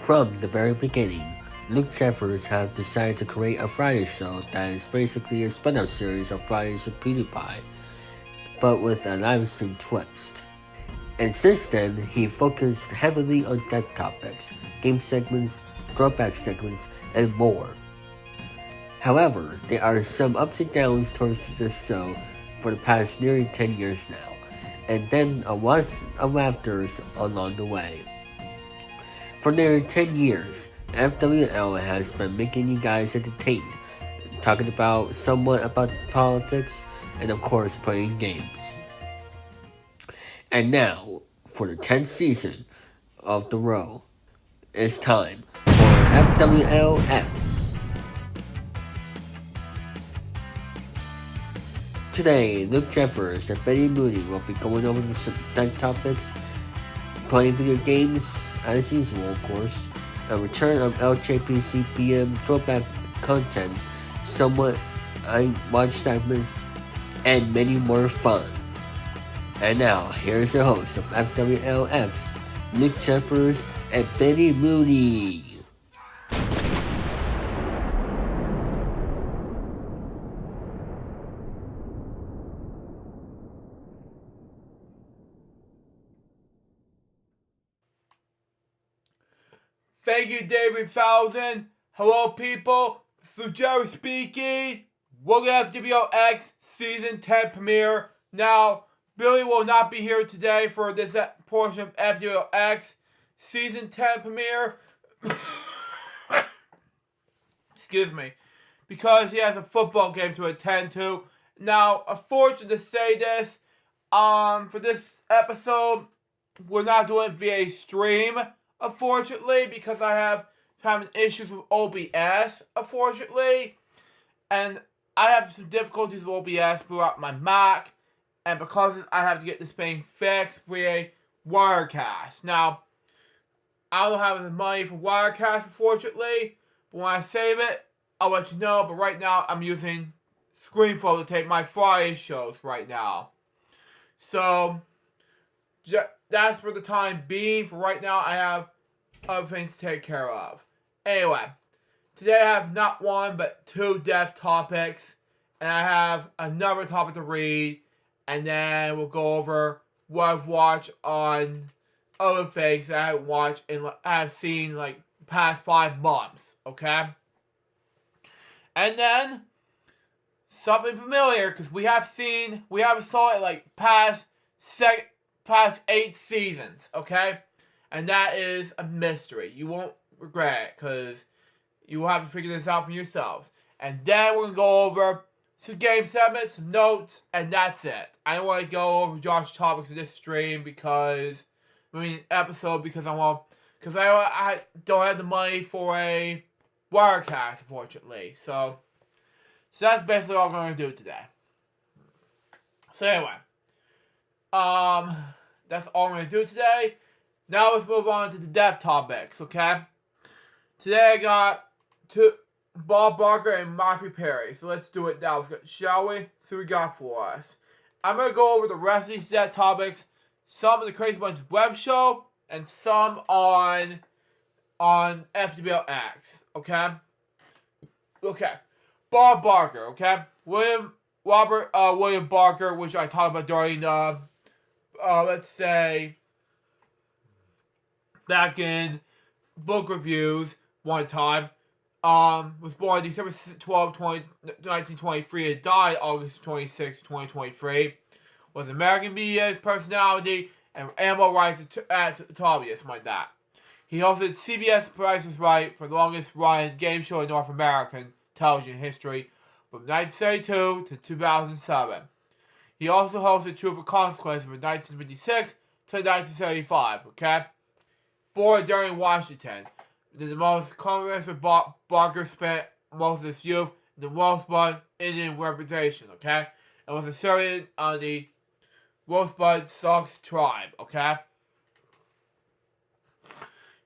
From the very beginning, Luke Jeffers had decided to create a Friday show that is basically a spin-off series of Fridays with PewDiePie, but with a live stream twist. And since then, he focused heavily on tech topics, game segments, throwback segments, and more. However, there are some ups and downs towards this show for the past nearly 10 years now, and then a was of laughters along the way. For nearly 10 years, FwL has been making you guys entertained, talking about somewhat about politics, and of course playing games. And now, for the 10th season of The Row, it's time for FwLX. Today, Luke Jeffers and Betty Mooney will be going over some tech topics, playing video games, as usual of course, a return of LJPCPM throwback content, somewhat I watch segments, and many more fun. And now, here's the host of FwLX, Luke Jeffers and Betty Mooney. Thank you, David Thousand. Hello, people. This is Jerry speaking. Welcome to FwLX Season 10 premiere. Now, Billy will not be here today for this portion of FwLX Season 10 premiere. Excuse me. Because he has a football game to attend to. Now, unfortunate to say this, for this episode, we're not doing it via stream, unfortunately, because I have having issues with OBS, unfortunately. And I have some difficulties with OBS throughout my Mac. And because I have to get this thing fixed via Wirecast. Now, I don't have the money for Wirecast, unfortunately. But when I save it, I'll let you know. But right now, I'm using ScreenFlow to tape my Friday shows right now. So, that's for the time being. For right now, I have other things to take care of. Anyway, today I have not one, but two dev topics. And I have another topic to read. And then we'll go over what I've watched on other things that I haven't watched and I've seen like past 5 months, okay? And then something familiar, because we haven't saw it like past 8 seasons, okay? And that is a mystery. You won't regret it, because you will have to figure this out for yourselves. And then we're going to go over some game segments, some notes, and that's it. I don't want to go over Josh topics in this stream episode because I don't have the money for a Wirecast, unfortunately. So that's basically all I'm going to do today. So anyway, that's all I'm going to do today. Now let's move on to the dev topics, okay? Today I got Bob Barker and Matthew Perry. So let's do it now. Shall we? See what we got for us. I'm going to go over the rest of these dev topics. Some of the Crazy Bunch web show. And some on FwLX. Okay? Okay. Bob Barker. Okay? William Barker, which I talked about during let's say back in book reviews one time. Was born December 12, 1923 and died August 26, 2023. Was American media's personality and animal rights lobbyist, like that. He hosted CBS Price is Right for the longest running game show in North American television history from 1972 to 2007. He also hosted Truth or Consequence from 1956 to 1975, okay? Born during Washington. The most controversial Barker spent most of his youth in the Rosebud Indian representation, okay? And was inserted on the Rosebud Sioux tribe, okay?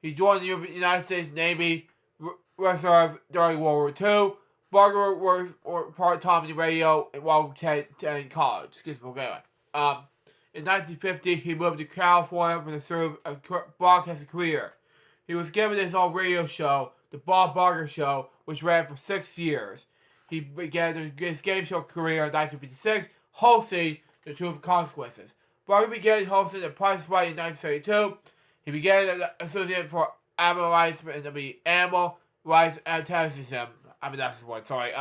He joined the United States Navy Reserve during World War II. Barker worked part-time in the radio while attending college. Excuse me, okay. In 1950, he moved to California for the serve a broadcasting career. He was given his own radio show, The Bob Barker Show, which ran for 6 years. He began his game show career in 1956, hosting The Truth and Consequences. Barker began hosting The Price is Right in 1932. He began associated for animal rights and the animal rights antagonism. I mean, that's his word, sorry.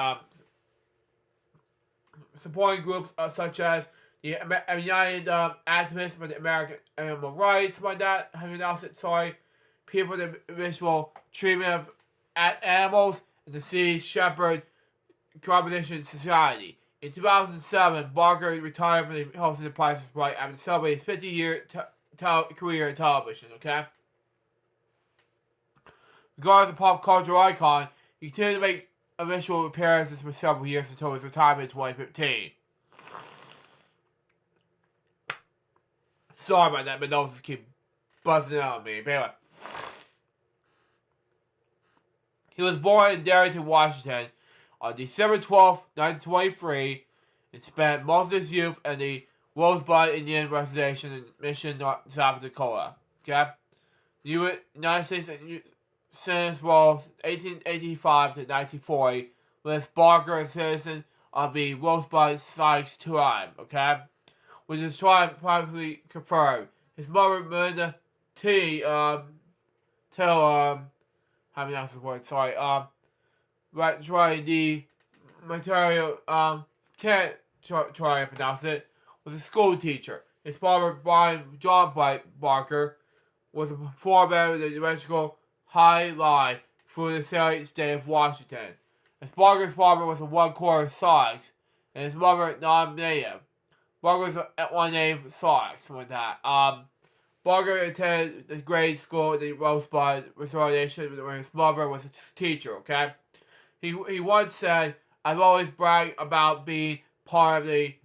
Supporting groups such as the United Activists for the American Animal Rights, like that, how you pronounce it, sorry. People with the visual treatment of animals, and the Sea Shepherd Competition Society. In 2007, Barker retired from the hosting The Price is Right after celebrating his 50-year career in television, okay? Regardless of pop culture icon, he continued to make visual appearances for several years until his retirement in 2015. Sorry about that, but those just keep buzzing out on me. But anyway. He was born in Darrington, Washington on December 12, 1923, and spent most of his youth in the Rosebud Indian Reservation in Mission, South Dakota. Okay? The United States Census Rolls 1885 to 1940 lists Barker as citizen of the Rosebud Sykes tribe, okay? Which is tribe privately confirmed. His mother, Melinda T. how many else the word? Sorry. Right, try the material. Can't try to pronounce it. Was a school teacher. His father, John Barker, was a performer of the electrical high line through the state of Washington. His Barker's father was a one-quarter Sox, and his mother non-native. Barker was at one name Sox, something like that. Barker attended the grade school at the Rosebud Reservation where his mother was a teacher, okay? He once said, I've always bragged about being part of the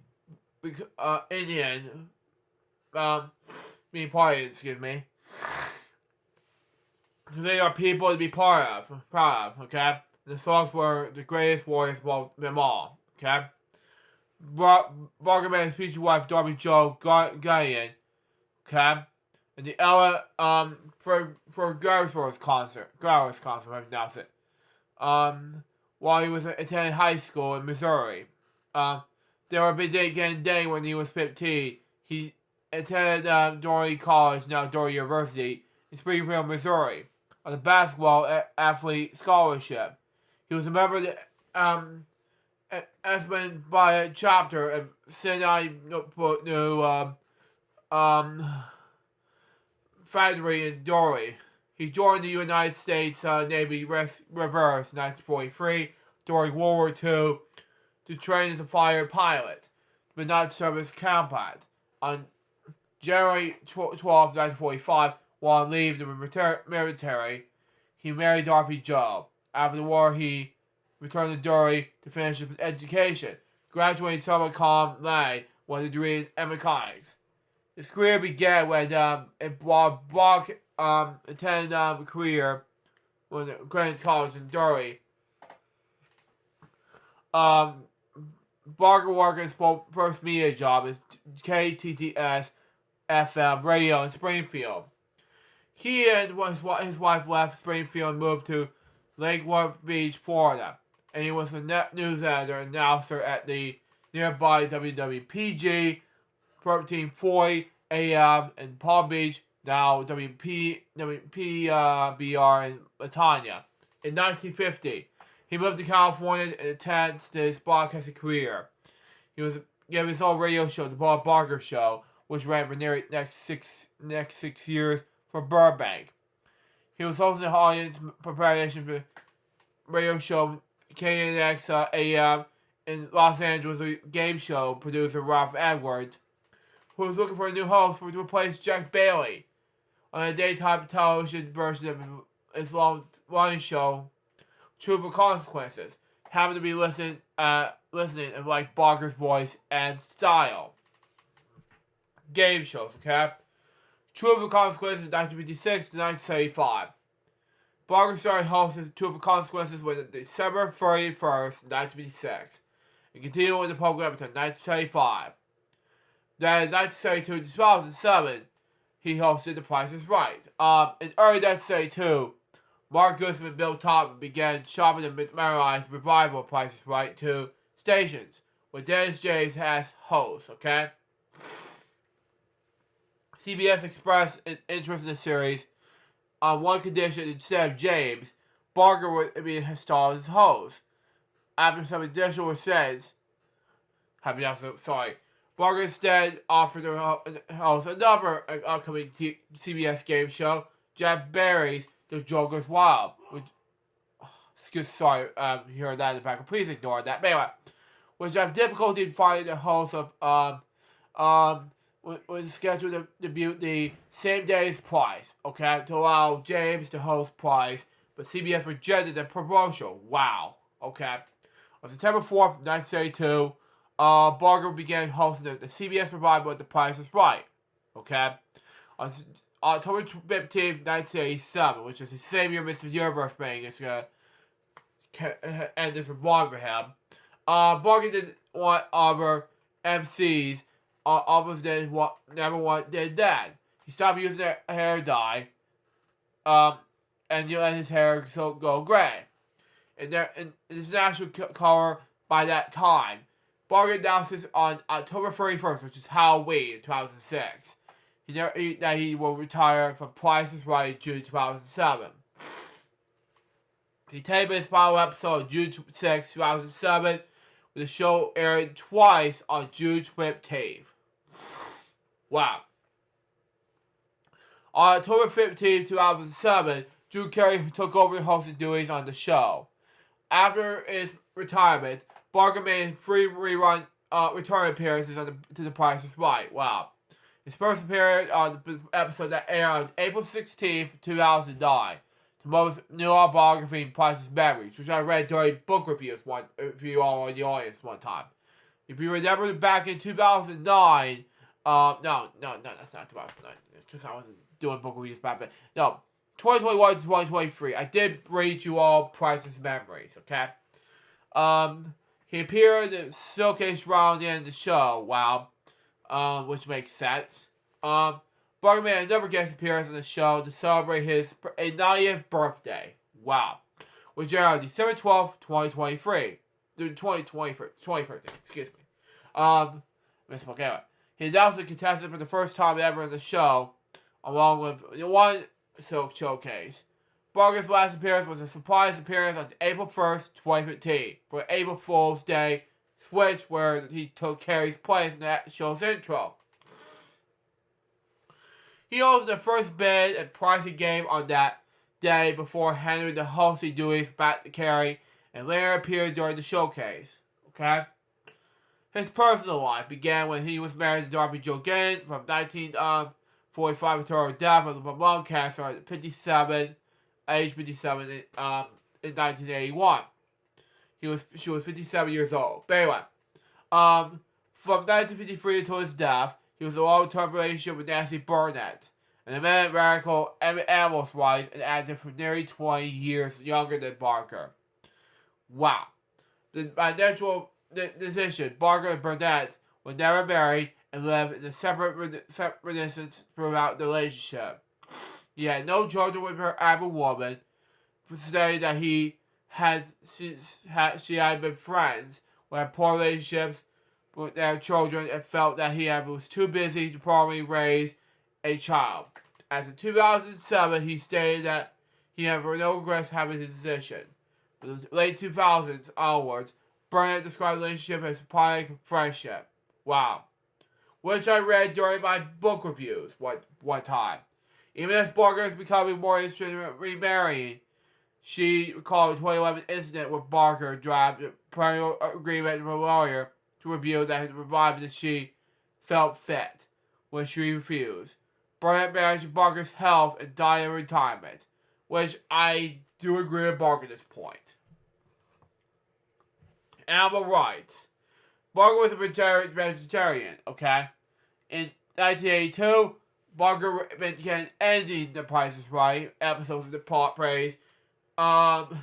Indian, being part of it, excuse me. Because they are people to be proud of, okay? The Sox were the greatest warriors of them all, okay? Barker met his future wife, Darby Jo Guyan, okay? And the Ella, for Garrisworth concert, if I pronounce it. While he was attending high school in Missouri. There were getting day when he was 15. He attended Dory College, now Dory University, in Springfield, Missouri, on a basketball athlete scholarship. He was a member of the Esmond by a chapter of Sinai New Factory in Dory. He joined the United States Navy Reserves in 1943 during World War II to train as a fighter pilot, but not serve as combat. On January 12, 1945, while on leave in the military, he married Darby Jo. After the war, he returned to Dory to finish his education, graduating from Tom Lay with a degree in mechanics. His career began when Brock attended a career when Greenwich College in Dory. Barker worked his first media job as KTTS FM radio in Springfield. He and his wife left Springfield and moved to Lake Worth Beach, Florida, and he was a news editor and announcer at the nearby WWPG 1340 AM in Palm Beach, now WPBR in Latanya. In 1950, he moved to California and attended his broadcasting career. He was given his own radio show, The Bob Barker Show, which ran for nearly next six years for Burbank. He was hosting the audience preparation for radio show KNX AM in Los Angeles, a game show producer Ralph Edwards, who was looking for a new host to replace Jack Bailey on a daytime television version of his long-running show, Truth and Consequences, happened to be listening and like Barker's voice and style. Game shows, okay? Truth and Consequences, 1956 to 1975. Barker started hosting Truth and Consequences when December 31st, 1956, and continued with the program until 1975. Then in 1972 to 2007, he hosted The Price is Right. In early that day too, Mark Guzman and Bill Todman began shopping the memorized revival of Price is Right to stations, with Dennis James as host, okay? CBS expressed an interest in the series on one condition: instead of James, Barker would be installed as host. After some additional says, Barker instead offered to host another upcoming CBS game show, Jeff Barry's The Joker's Wild, which, you heard that in the back. Please ignore that. But anyway, which have difficulty in finding the host of was scheduled to debut the same day as Price, okay, to allow James to host Price, but CBS rejected the proposal. Wow, okay. On September 4th, 1972, Barker began hosting the CBS revival of The Price is Right, okay. On October 15th, 1987, which is the same year Mr. Universe being is going to end this revival for him, Barker didn't want other MCs almost did that. He stopped using their hair dye, and you let his hair go gray. And his national color by that time. Barker announced this on October 31st, which is Halloween, 2006. That he will retire from Price is Right in June 2007. He taped his final episode on June 6, 2007, with the show airing twice on June 15th. Wow. On October 15, 2007, Drew Carey took over the hosting duties on the show. After his retirement, Barker made 3 return appearances to The Price is Right. Wow. His first appearance on the episode that aired on April 16, 2009, the most new autobiography in Price's memories, which I read during book reviews if you all in the audience one time. If you remember back in 2009, no, that's not 2009. It's just I wasn't doing book reviews back then. No, 2021 to 2023. I did read you all Price's memories, okay? He appeared in the showcase round in the show, wow, which makes sense. Barker made another guest appearance on the show to celebrate his 90th birthday, wow, which aired on December 12th, 2023. 2013, excuse me. Anyway. He announced the contestant for the first time ever in the show, along with one showcase. Barker's last appearance was a surprise appearance on April 1st, 2015, for April Fool's Day switch, where he took Carey's place in that show's intro. He hosted the first bid and pricing game on that day before handing the hosting duties back to Carey, and later appeared during the showcase. Okay? His personal life began when he was married to Darby Jo Gannon from 1945 until her death of lung cancer at age 57 in 1981. She was 57 years old. But anyway, from 1953 until his death, he was in a long-term relationship with Nancy Burnett, an eminent radical animal rights and active for nearly 20 years younger than Barker. Wow. By natural decision, Barker and Burnett were never married and lived in a separate residence throughout the relationship. He had no children with her able woman, saying that she had been friends who had poor relationships with their children and felt that he was too busy to properly raise a child. As in 2007, he stated that he had no regrets having his decision. In the late 2000s onwards, Burnett described the relationship as platonic friendship. Wow. Which I read during my book reviews one time. Even as Barker is becoming more interested in remarrying, she recalled a 2011 incident where Barker drafted a parental agreement with a lawyer to reveal that his revival that she felt fit when she refused. Burnett managed Barker's health and died in retirement, which I do agree with Barker at this point. Animal rights. Barker was a vegetarian, okay? In 1982, Barker began ending The Price is Right episodes of the pot praise. Barker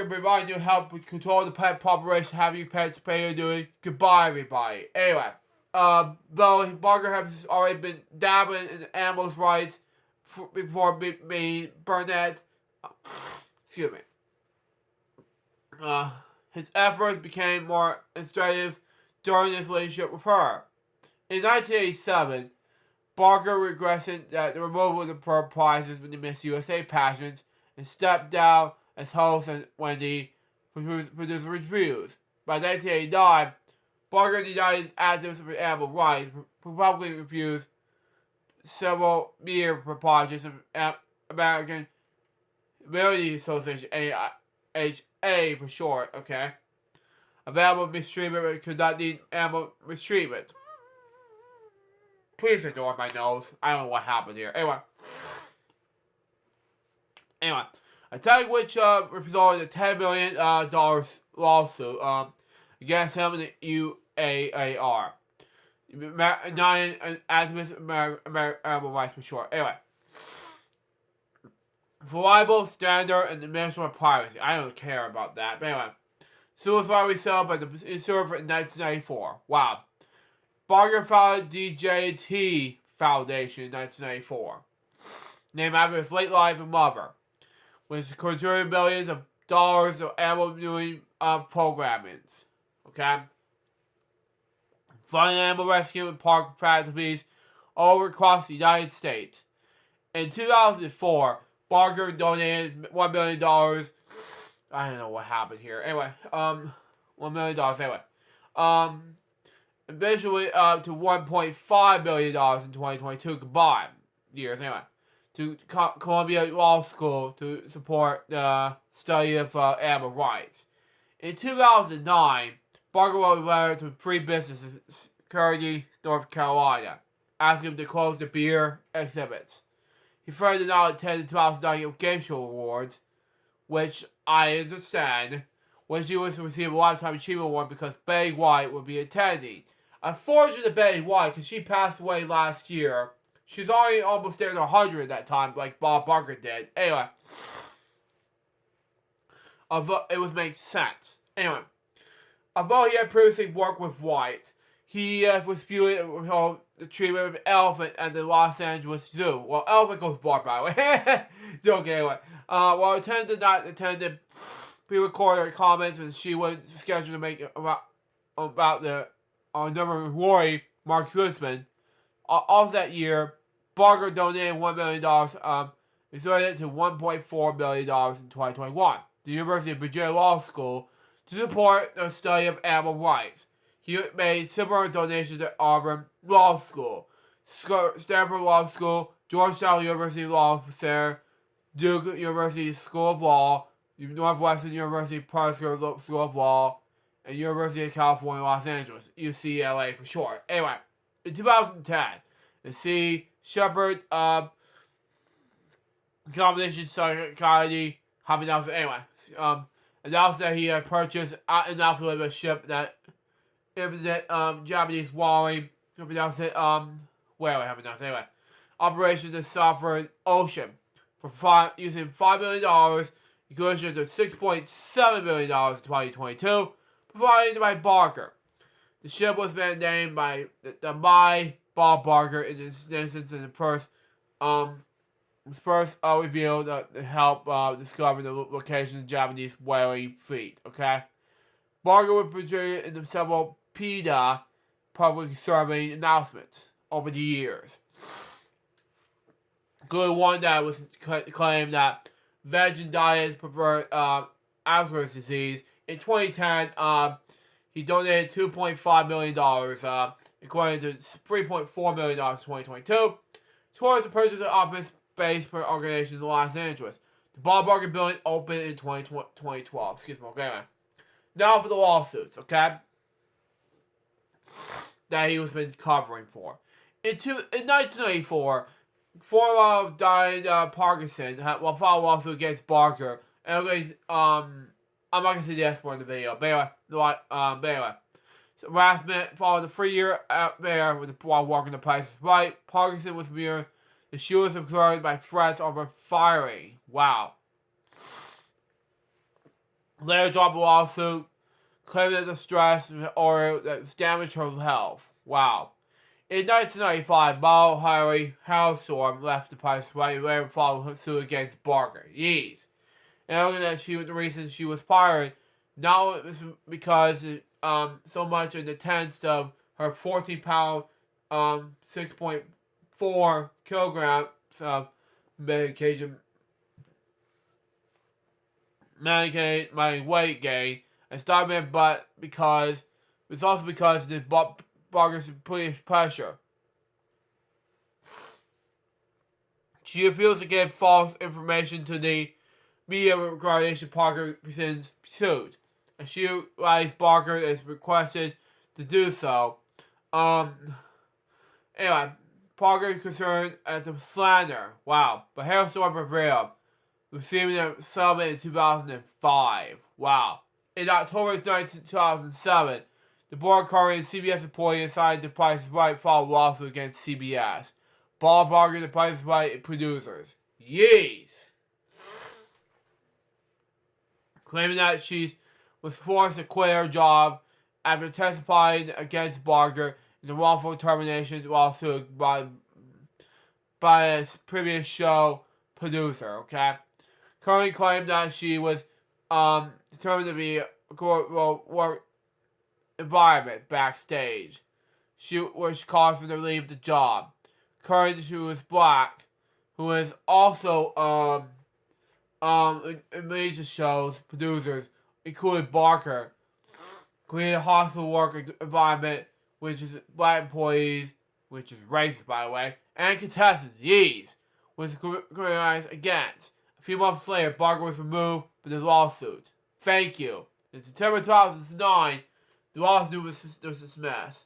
provided new help with control the pet population, having pets pay your duty. Goodbye, everybody. Anyway, though Barker has already been dabbling in animals' rights before being Burnett. Excuse me. His efforts became more extensive during his relationship with her. In 1987, Barker regretted that the removal of the prizes from the Miss USA pageants and stepped down as host and Wendy produced reviews. By 1989, Barker denied his activism for animal rights, publicly refused several media projects of American Humane Association, AHA for short, okay? Available mistreatment but could not need animal mistreatment. Please ignore my nose. I don't know what happened here. Anyway, a tag which resulted in a $10 million lawsuit against him and the UAAR. United Activist American Animal Rights for short. Anyway. Reliable, standard, and dimensional privacy. I don't care about that. But anyway. Suicide resettled by the server in 1994. Wow. Barker founded DJT Foundation in 1994. Named after his late life and mother. Which contributed millions of dollars of animal viewing programmings. Okay? Funding animal rescue and park facilities all across the United States. In 2004, Barker donated $1 million. I don't know what happened here. Anyway, $1 million. Anyway, eventually up to $1.5 million in 2022 combined years. Anyway, to Columbia Law School to support the study of animal rights. In 2009, Barker wrote a letter to Free Business in Kearney, North Carolina, asking him to close the beer exhibits. He threatened to not attend the 2009 Game Show Awards, which I understand, when she was to receive a Lifetime Achievement Award because Betty White would be attending. Unfortunately, Betty White, because she passed away last year, she's already almost there to 100 at that time, like Bob Barker did. Anyway, it would make sense. Anyway, although he had previously worked with White, he was viewed the treatment of an elephant at the Los Angeles Zoo. Well, elephant goes bark, by the way. Joke anyway. While attendant did not attend the pre-recorded comments, and she was scheduled to make about the number of Rory, Mark Guzman. Also that year, Barker donated $1 million, extended it to $1.4 million in 2021. The University of Virginia Law School to support the study of animal rights. He made similar donations at Auburn Law School, Stanford Law School, Georgetown University Law Center, Duke University School of Law, Northwestern University Pritzker School of Law, and University of California, Los Angeles, UCLA for short. Anyway, in 2010, the C. Shepard Combination Society, announced that he had purchased an alphabet ship that Japanese whaling, anyway, operations in Southern Ocean for using $5 million, equivalent to $6.7 million in 2022, provided by Barker. The ship was then named by Bob Barker in this instance in the first revealed to help discover the location of the Japanese whaling fleet. Okay, Barker was portrayed in several PETA public serving announcements over the years. Including one that was claimed that vegan diets prevent Alzheimer's disease. In 2010, he donated $2.5 million, according to $3.4 million in 2022, towards the purchase of office-based organizations in Los Angeles. The Bob Barker building opened in 2012. Excuse me, okay, man. Now for the lawsuits, okay? That he was been covering for. In 1994, former Diane Parkinson filed a lawsuit against Barker. And I'm not gonna say the S word in the video, but anyway, so harassment followed a 3-year affair while working the Price is Right. Parkinson was mere. She was concerned by threats over firing. Wow. Later dropped a lawsuit, claiming that the stress or that damaged her health. Wow. In 1995, mild Harry hailstorm left the Price Right and followed suit against Barker. Yeez. And arguing that the reason she was fired, not because so much in the tense of her 14-pound, 6.4 kilograms of medication, my weight gain, and starving, but because it's also because of the Barker's previous pressure. She refused to give false information to the media regarding Parker presents suit, and she realized Barker is requested to do so. Anyway, Parker is concerned at the slander. Wow, but Hailstorm prevailed, receiving a settlement in 2005. Wow. In October 2007, the board covering CBS employee assigned to Price is Right filed a lawsuit against CBS. Bob Barker, the Price is Right producers. Yeez! Claiming that she was forced to quit her job after testifying against Barker in the wrongful termination lawsuit by a previous show producer, okay? Currently claimed that she was determined to be a work environment backstage, which caused her to leave the job. Currently, she was black, who is also in major shows, producers, including Barker, created a hostile work environment, which is black employees, which is racist, by the way, and contestants, yeez, was criticized against. A few months later, Barker was removed from the lawsuit. Thank you. In September 2009, the lawsuit was dismissed.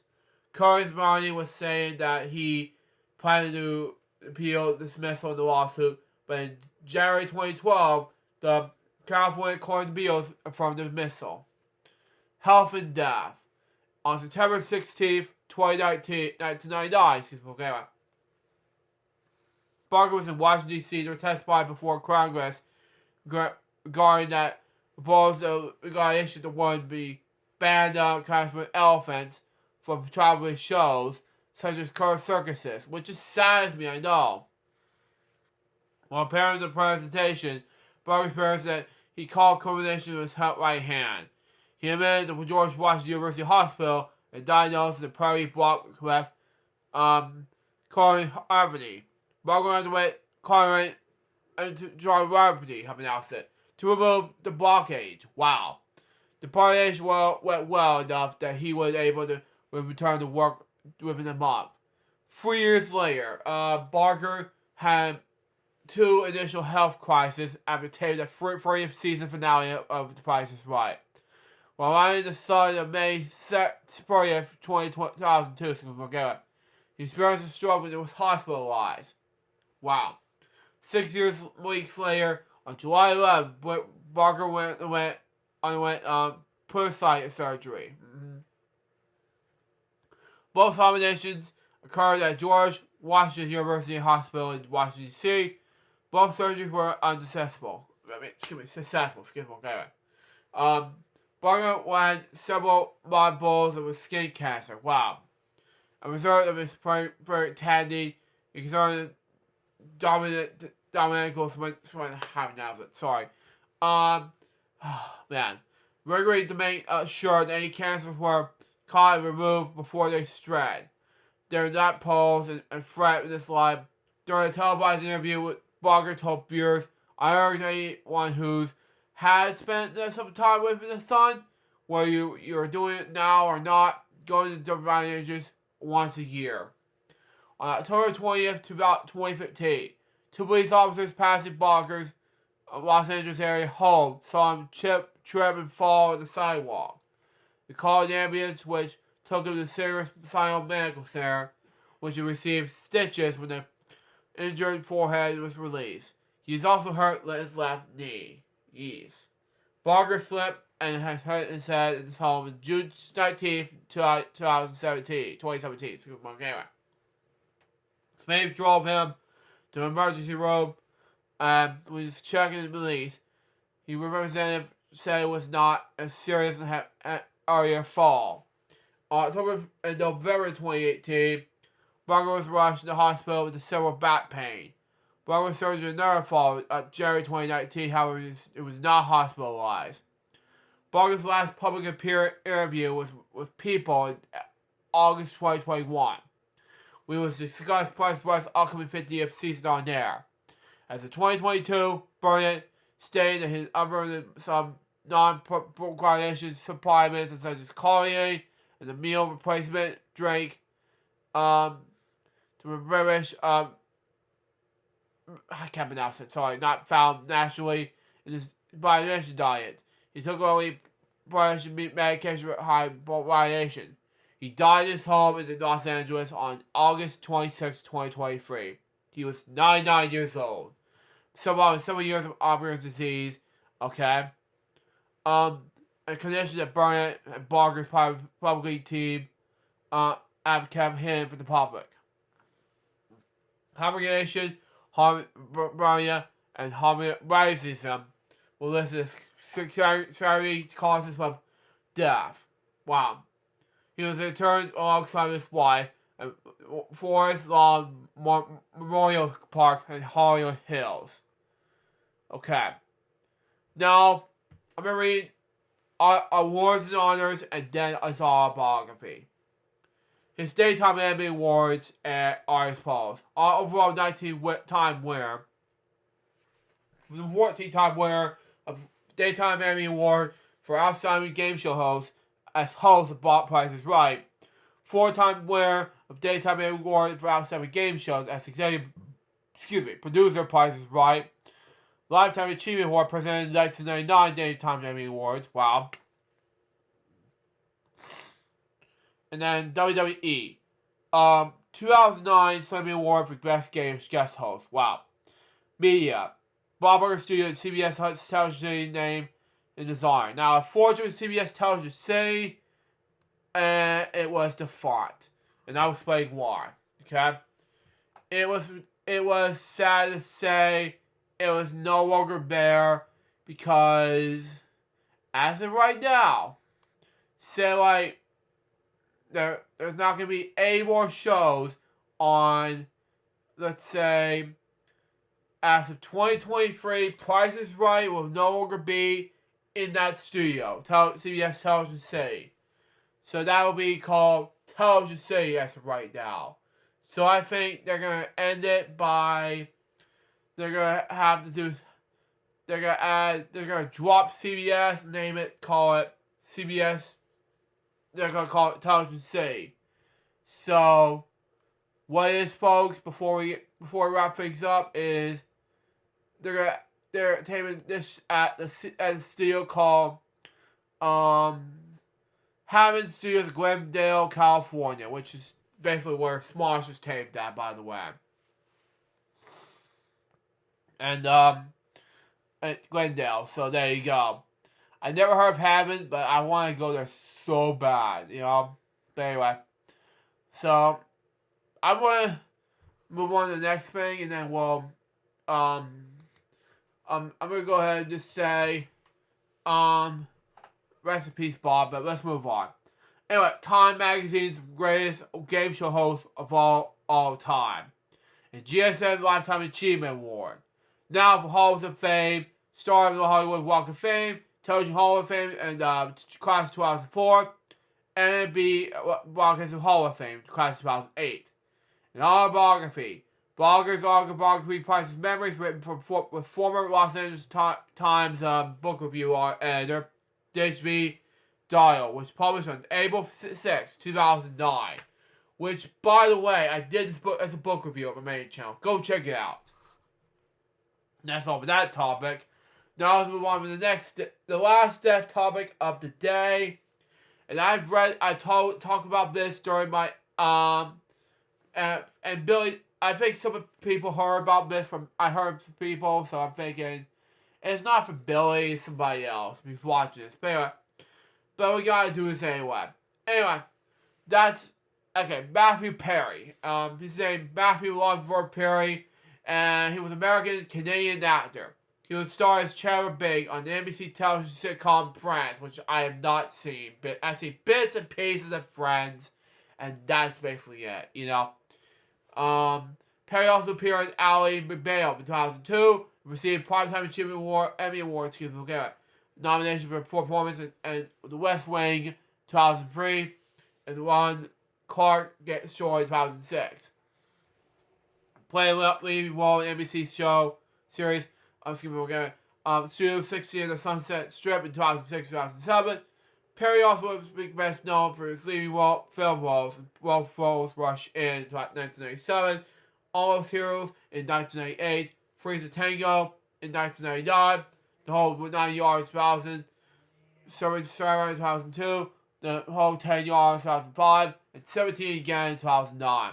Curtis Marnie was saying that he planned to appeal dismissal of the lawsuit, but in January 2012, the California Court of Appeals affirmed the dismissal. Health and death. On September 16th, 1999, Barker was in Washington, D.C. to testify before Congress regarding that proposal regarding issue to one be banned Congressman elephants from traveling shows such as circuses, which just saddens me, I know. While preparing the presentation, Barker's parents said he called combination with his right hand. He admitted to George Washington University Hospital and diagnosed with a prairie block cleft coronary artery. Barker underwent coronary artery, have announced it, to remove the blockage. Wow. The operation went well enough that he was able to return to work within a month. 3 years later, Barker had two initial health crises after taping the 30th season finale of The Price is Right. While riding the sun of May 30th, 2002, he experienced a stroke and was hospitalized. Wow. 6 weeks later, on July 11th, Barker underwent purse-site surgery. Both combinations occurred at George Washington University Hospital in Washington, D.C. Both surgeries were unsuccessful. Successful. Barker had several bowls of skin cancer. Wow. A result of his tandy, he concerned Dominical sorry. Man. Regularly to make sure that any cancers were caught and removed before they spread. They were not pose and threat in this life. During a televised interview with Barker told viewers, I urge anyone who's had spent some time with the sun, whether you're doing it now or not, going to different ages once a year. On October 20th, 2015, two police officers passing Barker's Los Angeles area home saw him trip and fall on the sidewalk. They called an ambulance, which took him to Serious Sinai Medical Center, which he received stitches when the injured forehead was released. He is also hurt his left knee. Yeez. Barker slipped and has hurt his head in his home on June 19th, 2017. Smith drove him to an emergency room and when he was checking the release, representative said it was not as serious as an earlier fall. October and November 2018, Barker was rushed to the hospital with severe back pain. Barker surgery another fall January 2019, however, it was not hospitalized. Barker's last public interview was with People in August 2021. We will discuss Price Price's upcoming 50th season on air. As of 2022, Burnett stated that his other some non-coordination supplements such as collagen and the meal replacement drink to replenish I can't pronounce it, sorry, not found naturally in his vitamin diet. He took only vitamin medication with high vitamin. He died in his home in Los Angeles on August 26, 2023. He was 99 years old. Several years of Alzheimer's disease, okay? A condition that Burnett and Barker's publicly team have kept hidden from the public. Hypertension, hyperemia, and hyperracism were listed as security causes of death. Wow. He was interned alongside his wife at Forest Lawn Memorial Park in Hollywood Hills. Okay. Now, I'm going to read awards and honors and then his autobiography. His daytime Emmy Awards are as follows. Overall 19-time winner. The 14-time winner of Daytime Emmy Award for Outstanding Game Show Host as host of Price is Right. 4-time winner of Daytime Emmy Award for Outstanding Game Shows as producer Price is Right. Lifetime Achievement Award presented in 1999 Daytime Emmy Awards. Wow. And then WWE. 2009 Emmy Award for Best Games Guest Host. Wow. Media. Bob Barker Studio, CBS television name and design. Now, unfortunately, CBS television say it was the font. And I'll explain why. Okay? It was sad to say it was no longer there because as of right now, say like there's not going to be any more shows on, let's say, as of 2023, Price is Right will no longer be in that studio, CBS Television City. So that will be called Television City as of right now. So I think they're going to end it by, they're going to drop CBS, name it, call it CBS. They're going to call it Television City. So, what it is, folks, before we wrap things up, is they're taping this at the studio called Hammond Studios, Glendale, California, which is basically where Smosh is taped at, by the way. And at Glendale, so there you go. I never heard of Hammond, but I want to go there so bad, you know. But anyway, so I want to move on to the next thing, and then we'll I'm gonna go ahead and just say rest in peace, Bob. But let's move on. Anyway, Time Magazine's greatest game show host of all time, and GSM Lifetime Achievement Award. Now for Halls of Fame, star of the Hollywood Walk of Fame, Television Hall of Fame, and class 2004, and NB Broadcasting Hall of Fame, class 2008. An autobiography. Barker's autobiography, Price's Memories, written with former Los Angeles Times book review editor, H.B. Dial, which published on April 6, 2009. Which, by the way, I did this book as a book review on my main channel. Go check it out. And that's all for that topic. Now let's move on to the last death topic of the day. And I talk about this during my, and Billy, I think some people heard about this I heard from people, so I'm thinking, it's not for Billy, it's somebody else who's watching this. But anyway, we gotta do this anyway. Anyway, that's, okay, Matthew Perry. His name, Matthew Longford Perry, and he was an American-Canadian actor. He was starred as Chandler Bing on the NBC television sitcom Friends, which I have not seen, but I see bits and pieces of Friends, and that's basically it, you know. Perry also appeared on Ally McBeal in 2002, received Primetime Achievement Award, Emmy Award, nomination for performance in The West Wing 2003, and won Clark Gets Shore in 2006. Played a leading role in NBC show series, Studio 60 in the Sunset Strip in 2006-2007. Perry also was best known for his leading film roles in Wolf Rolls Rush in 1997, Almost Heroes in 1998, Freeze a Tango in 1999, The Whole 9 Yards 2000, Serving Sarah in 2002, The Whole 10 Yards 2005, and 17 again in 2009.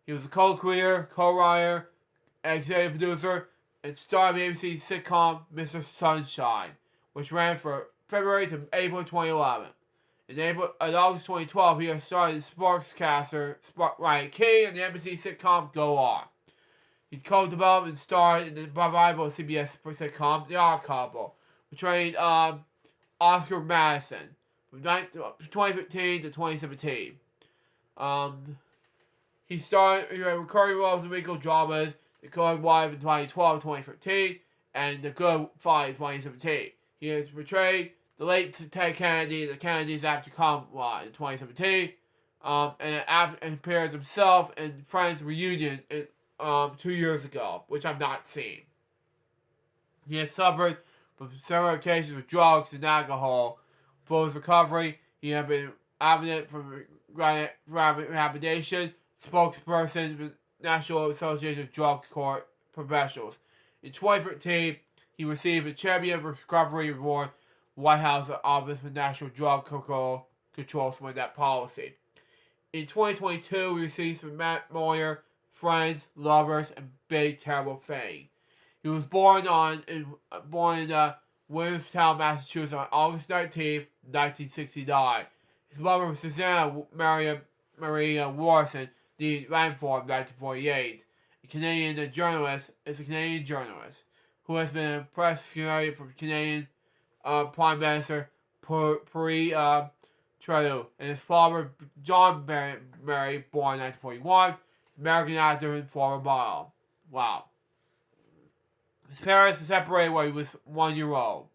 He was a co-creator, co-writer, executive producer, and star of the ABC sitcom Mr. Sunshine, which ran from February to April 2011. In August 2012, he starred as Sportscaster Ryan King in the NBC sitcom Go On. He co-developed and starred in the revival CBS sitcom The Odd Couple, which trained Oscar Madison from 2015 to 2017. He starred in recurring roles in legal dramas, The Good Wife in 2012-2013, and The Good Fight in 2017. He has portrayed the late Ted Kennedy in the Kennedys After Combat in 2017, and appeared himself in Friends Reunion 2 years ago, which I've not seen. He has suffered from several occasions with drugs and alcohol. For his recovery, he has been abstinent from rehabilitation, spokesperson for the National Association of Drug Court Professionals. In 2013, he received a Champion of Recovery Award from the White House Office for National Drug Control for that policy. In 2022, he received from Matt Moyer, Friends, Lovers, and Big Terrible Thing. He was born in Williamstown, Massachusetts on August 19, 1969. His mother was Susanna Maria Warson, the Ranford in 1948. A Canadian journalist who has been a press secretary for Canadian Prime Minister Pierre Trudeau, and his father, John Mary, born in 1941, American actor and former model. Wow. His parents were separated when he was 1 year old.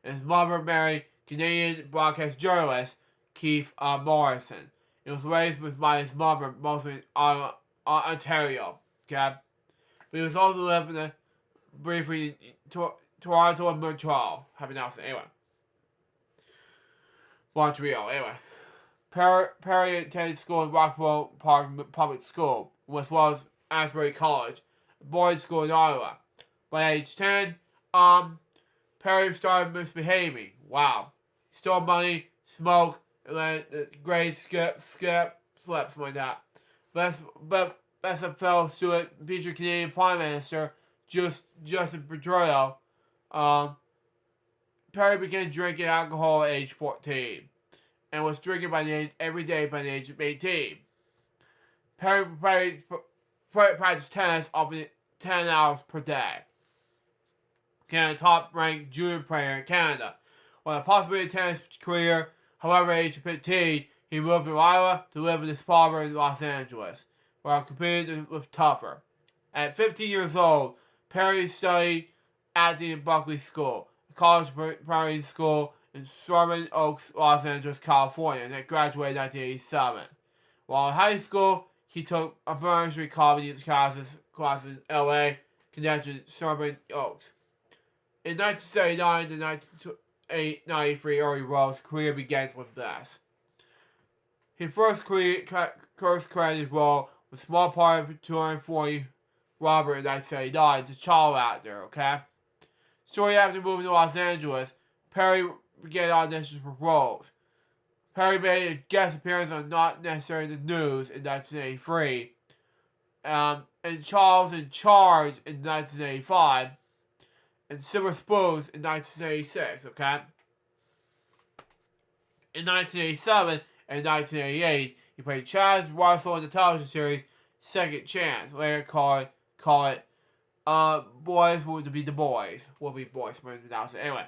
And his mother married Canadian broadcast journalist Keith Morrison. He was raised by his mother mostly in Ontario. Okay? But he was also living briefly in Toronto and Montreal. Happy announcement. Anyway. Montreal. Anyway. Perry attended school in Rockville Park Public School, as well as Asbury College, a boarding school in Ottawa. By age 10, Perry started misbehaving. Wow. He stole money, smoked, and then grade slept, something like that. But FwL student featured Canadian Prime Minister Justin Trudeau. Perry began drinking alcohol at age 14 and was drinking every day by the age of 18. Perry practiced tennis often 10 hours per day. Canada top-ranked junior player in Canada. While a possibility of tennis career, however, at age 15, he moved to Iowa to live with his father in Los Angeles, where he competed with Tougher. At 15 years old, Perry studied acting in Buckley School, a college preparatory school in Sherman Oaks, Los Angeles, California, and graduated in 1987. While in high school, he took a preparatory comedy classes in L.A., connected Sherman Oaks. In 1979 to 1993 early roles, career begins with this. His first credited role was a small part of 240 Robert in 1979 as a child actor, okay? Shortly after moving to Los Angeles, Perry began auditions for roles. Perry made a guest appearance on Not Necessarily the News in 1983, and Charles in Charge in 1985, and Silver Spoons in 1986, okay? In 1987 and 1988, he played Chaz Russell in the television series Second Chance, later call it boys would be the boys. Will be boys. Anyway,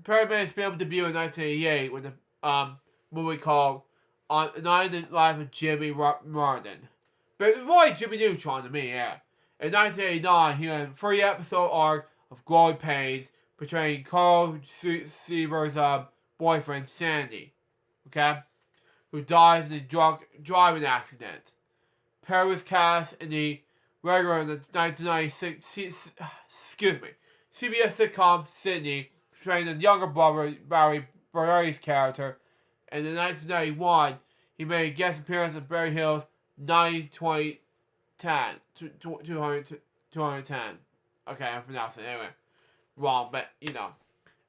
Perry made his film debut in 1988 with a movie called On Night in the Life of Jimmy Martin. But boy, Jimmy Neutron to me, yeah. In 1989, he had a 3-episode arc of growing pains, portraying Carl Seaver's boyfriend Sandy, okay, who dies in a drunk driving accident. Perry was cast in the regular 1996 CBS sitcom Sydney, portraying the younger brother Barry Barry's character. And in 1991, he made a guest appearance in Beverly Hills 210. Okay, I pronounced it anyway. Wrong, but you know.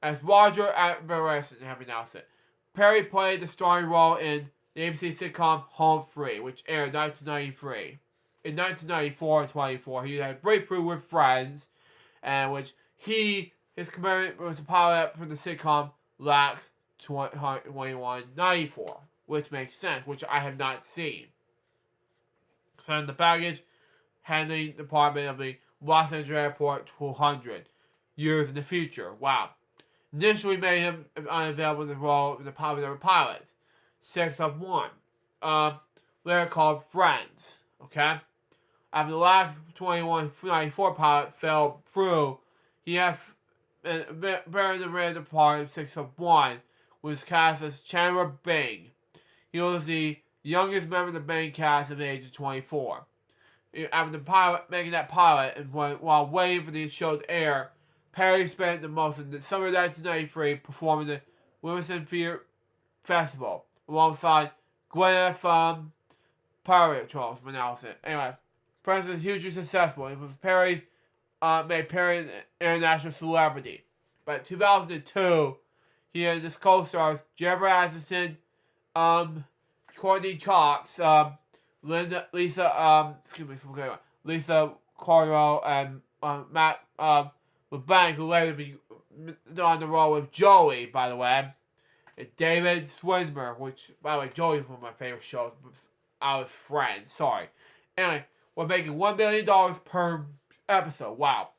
As Roger at Barris, I pronounced it. Perry played the starring role in the ABC sitcom Home Free, which aired in 1993. In 1994 and 24, he had a breakthrough with Friends, and which his commitment was a pilot for the sitcom Lax 2194, which makes sense, which I have not seen. Sending the baggage handling department of the Los Angeles Airport 200 years in the future. Wow. Initially made him unavailable in the role of the pilot. 6 of 1. Later called Friends. Okay? After the last 2194 pilot fell through, he had buried the random part of 6 of 1, was cast as Chandler Bing. He was the youngest member of the Bing cast at the age of 24. After making that pilot, and while waiting for the show to air, Perry spent the most of the summer of 1993 performing the Wilmington Theatre Festival alongside Gwyneth from Pirate Trolls. Anyway, Friends was hugely successful. It was made Perry an international celebrity. By 2002, he had his co-stars Jennifer Aniston, Courtney Cox, Lisa Cordero, and Matt LeBlanc, who later be on the role with Joey, by the way. And David Swinsmer, which, by the way, Joey is one of my favorite shows. I was Friends. Sorry. Anyway, we're making $1 billion per episode. Wow.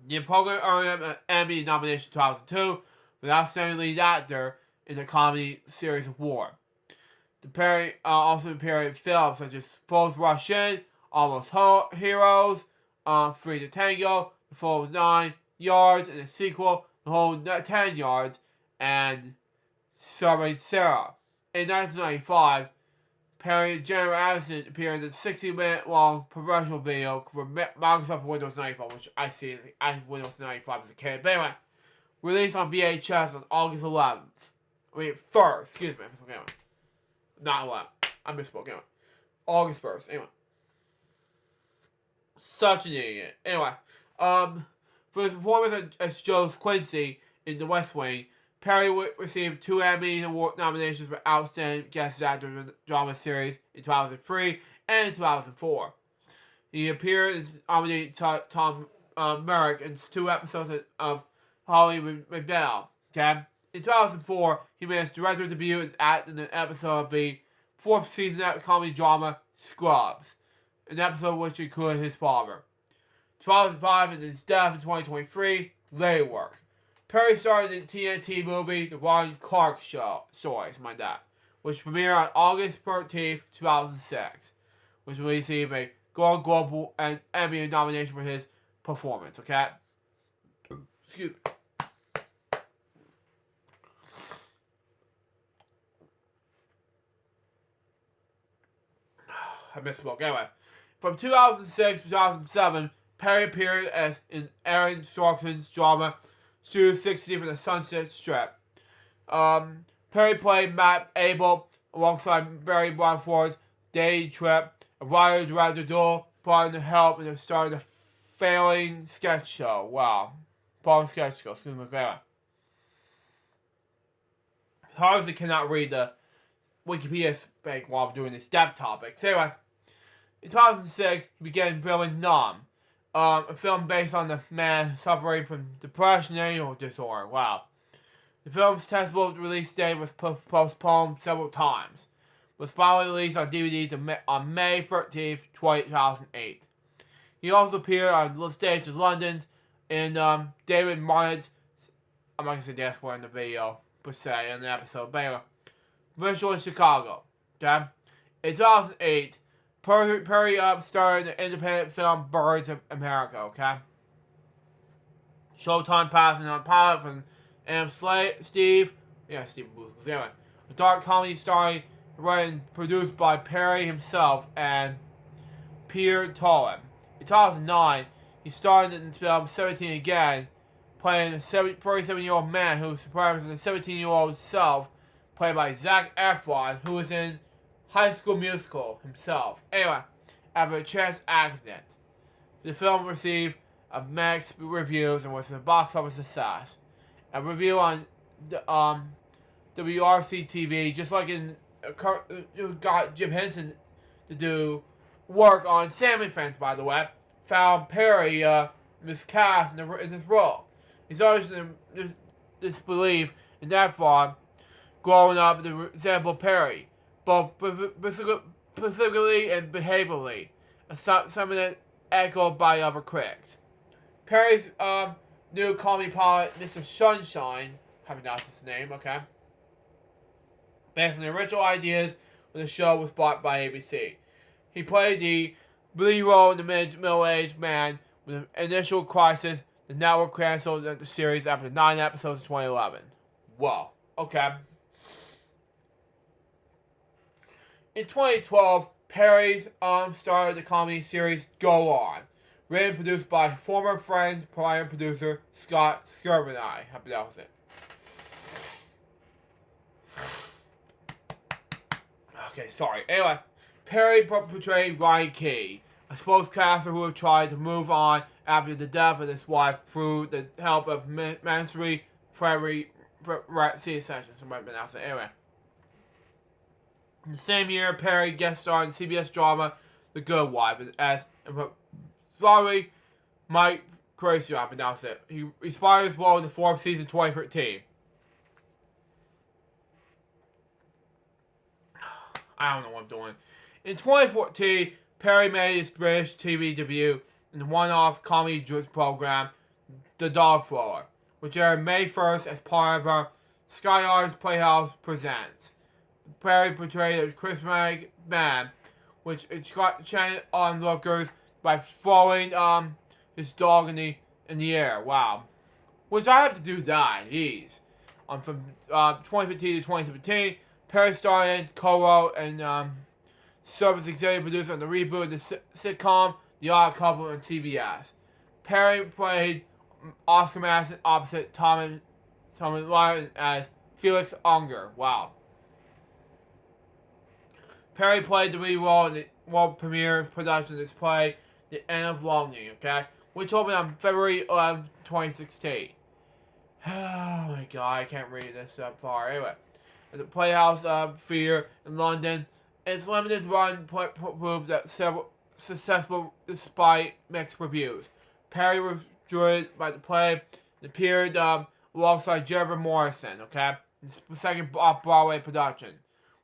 The program earned an Emmy nomination in 2002 for the Outstanding Lead Actor in the Comedy Series Award. The Perry also appeared in films such as Both Rush In, Almost Heroes, Free to Tango, The Full 9 Yards, and the sequel, The Whole 10 Yards, and Sorry Sarah. In 1995, Perry and Jennifer Aniston appeared in a 60-minute-long promotional video for Microsoft Windows 95, which I see as Windows 95 as a kid. But anyway, released on VHS on August 11th. Excuse me. Anyway. Not 11th. I misspoke. Anyway. August 1st. Anyway. Such an idiot. Anyway. For his performance as Joe Quincy in The West Wing, Perry received 2 Emmy Award nominations for Outstanding Guest Actor in the Drama Series in 2003 and 2004. He appeared as nominated Tom Merrick in 2 episodes of Holly McDowell. Okay? In 2004, he made his director debut as actor in an episode of the 4th season comedy drama Scrubs, an episode which included his father. 2005 and his death in 2023, later work. Perry starred in the TNT movie The Ron Clark Show, which premiered on August 13th, 2006, which received a Golden Globe and Emmy nomination for his performance, okay? Excuse me. I misspoke. Anyway, from 2006 to 2007, Perry appeared as in Aaron Sorkin's drama Studio 60 for the Sunset Strip. Perry played Matt Abel alongside Barry Bonford's Day Trip, a writer-director duo, brought in to help and started a failing sketch show. Wow. Failing sketch show. Excuse me. Anyway. Obviously cannot read the Wikipedia spec while I'm doing this depth topic. So anyway, in 2006, he began filming Numb, a film based on the man suffering from depression and anal disorder. Wow. The film's tentable release date was postponed several times, was finally released on DVD on May 13th, 2008. He also appeared on the stage in London in David Martin's, I'm not going to say that's one in the video, per se, in the episode, but anyway, Visual in Chicago, okay? In 2008, Perry starred in the independent film Birds of America, okay? Showtime passing on pilot from Steve Booth, anyway. A dark comedy starring, written and produced by Perry himself and Peter Tolan. In 2009, he starred in the film 17 Again, playing a 47-year-old man who surprises his 17-year-old self, played by Zac Efron, who was in High School Musical himself. Anyway, after a chance accident, the film received mixed reviews and was a box office success. A review on WRC TV, just like got Jim Henson to do work on Salmon Fence, by the way, found Perry miscast in this role. He's always in disbelief in that form, growing up to resemble Perry, both specifically and behaviorally, something that echoed by other critics. Perry's new comedy pilot, Mr. Sunshine, I haven't announced his name, okay, based on the original ideas when the show was bought by ABC. He played the lead role in the middle-aged man with an initial crisis. The network canceled the series after 9 episodes in 2011. Whoa. Okay. In 2012, Perry starred the comedy series Go On, written and produced by former Friends prime producer Scott Scrivener. How that was it. Okay, sorry. Anyway, Perry portrayed Ryan Key, a sportscaster who had tried to move on after the death of his wife through the help of mandatory C-section. Anyway. In the same year, Perry guest starred in CBS drama The Good Wife as sorry, Mike Crazy. I pronounced it. He inspired as well in the Forbes season 2013. I don't know what I'm doing. In 2014, Perry made his British TV debut in the one-off comedy program, The Dog Thrower, which aired May 1st as part of our Sky Arts Playhouse Presents. Perry portrayed a charismatic man, which enchanted onlookers by throwing his dog in the air. Wow. Which I have to do that. Jeez. From 2015 to 2017, Perry starred, co-wrote, and served as executive producer on the reboot of the sitcom The Odd Couple on CBS. Perry played Oscar Madison opposite Tom Lyon as Felix Unger. Wow. Perry played the lead role in the world premiere production of this play, The End of Longing, okay? Which opened on February 11, 2016. Oh my god, I can't read this that far. Anyway, at the Playhouse Theatre in London, its limited run proved that several successful despite mixed reviews. Perry was enjoyed by the play and appeared alongside Jeremy Morrison, okay? The second off-Broadway production,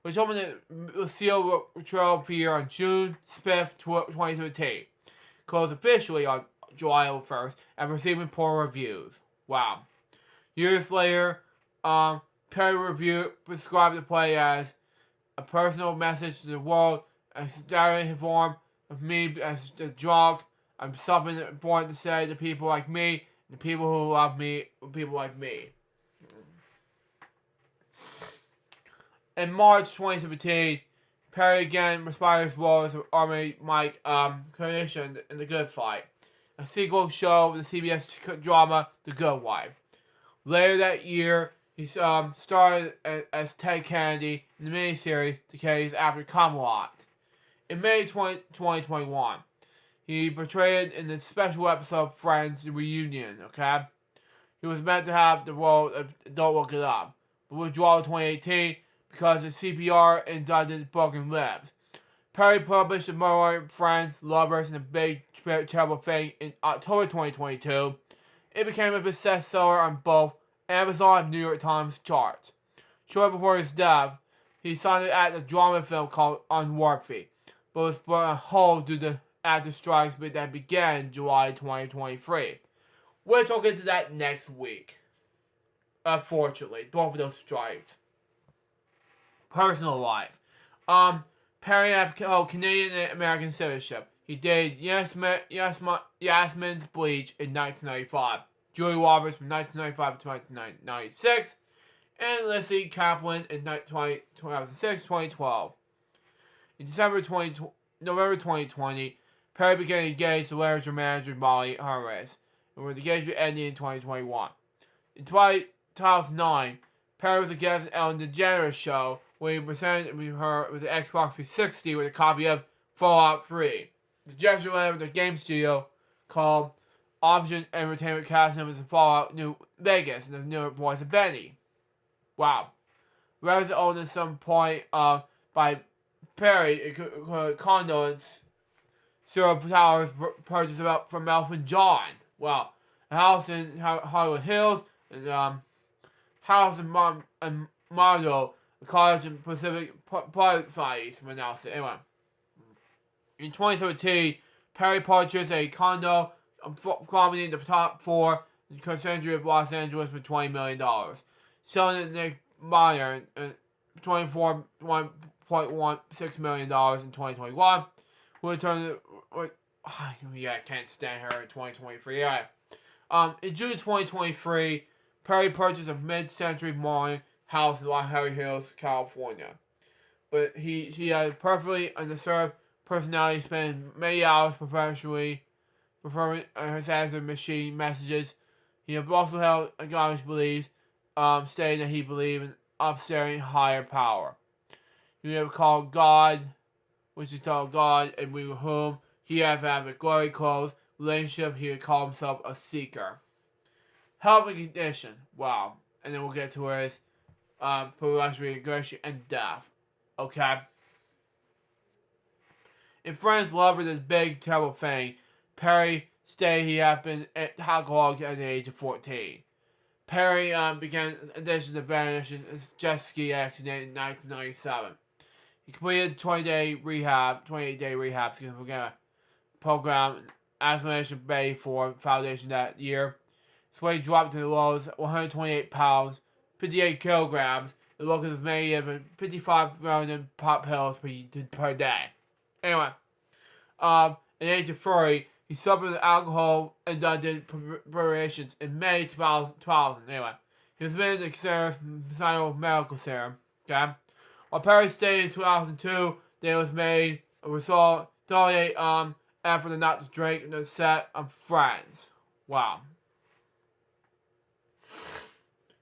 which opened at Lucille Trail Theatre on June 5th, 2017. Closed officially on July 1st and receiving poor reviews. Wow. Years later, Perry described the play as a personal message to the world, a staggering form of me as a drug. I'm something important to say to people like me, the people who love me, people like me. In March 2017, Perry again responded his role as Army Mike clinician in The Good Fight, a sequel show of the CBS drama The Good Wife. Later that year, he starred as Ted Kennedy in the miniseries The Kennedys after Camelot. In May 2021, he portrayed in the special episode Friends The Reunion, okay? He was meant to have the role of Don't Look It Up, but withdrew in 2018 because of CPR indicted broken ribs. Perry published The Murder Friends, Lovers, and The Big Terrible Thing in October 2022. It became a bestseller on both Amazon and New York Times charts. Shortly before his death, he signed an act a drama film called Unworthy, but was put on hold due to after strikes that began July 2023, which I'll get to that next week. Unfortunately, both of those strikes. Personal life. Perry had Canadian and American citizenship. He dated Yasmin Bleach in 1995, Julie Roberts from 1995 to 1996, and Lizzie Kaplan in 2006-2012. In November 2020, Perry began engaged to literature manager Molly Harris, and with the engagement ending in 2021. In 2009, Perry was a guest on Ellen DeGeneres' show when he presented her with the Xbox 360 with a copy of Fallout 3. The gesture led with a game studio called Option Entertainment cast members of Fallout New Vegas and the new voice of Benny. Wow. Rose owned at some point by Perry a condo in Zero Towers purchased from Elton John. Wow. A house in Hollywood Hills and house in Mardo, a college in Pacific Private Societies from announced it. Anyway. In 2017, Perry purchased a condo prominent in the top 4 in the century of Los Angeles for $20 million. Selling it to Nick Meyer $24.16 million in 2021. Who returned I can't stand her in 2023. Yeah. In June 2023, Perry purchased a mid-century modern house in Los Hills, California. But he had a perfectly underserved personality, spending many hours professionally performing his answer machine messages. He also held acknowledged beliefs, stating that he believed in upstairs higher power. He would call God, which is called God, and with whom he had a very close relationship. He would call himself a seeker. Health and condition, wow. And then we'll get to his progression, regression, and death. Okay? In Friends, Lover, This Big Terrible Thing, Perry stated he had been alcoholic at the age of 14. Perry began addiction to Vanishing jet ski accident in 1997. He completed 28-day rehab program Isolation Bay for Foundation that year. His weight dropped to the lowest 128 pounds, 58 kilograms, and looked as many as 55 million pop pills per day. Anyway, at the age of 30, he suffered with alcohol and did preparations in May 2000. Anyway, he was admitted to Sinai Medical Center. Okay? While Perry stated in 2002 that it was made a result effort not to drink in the set of Friends. Wow.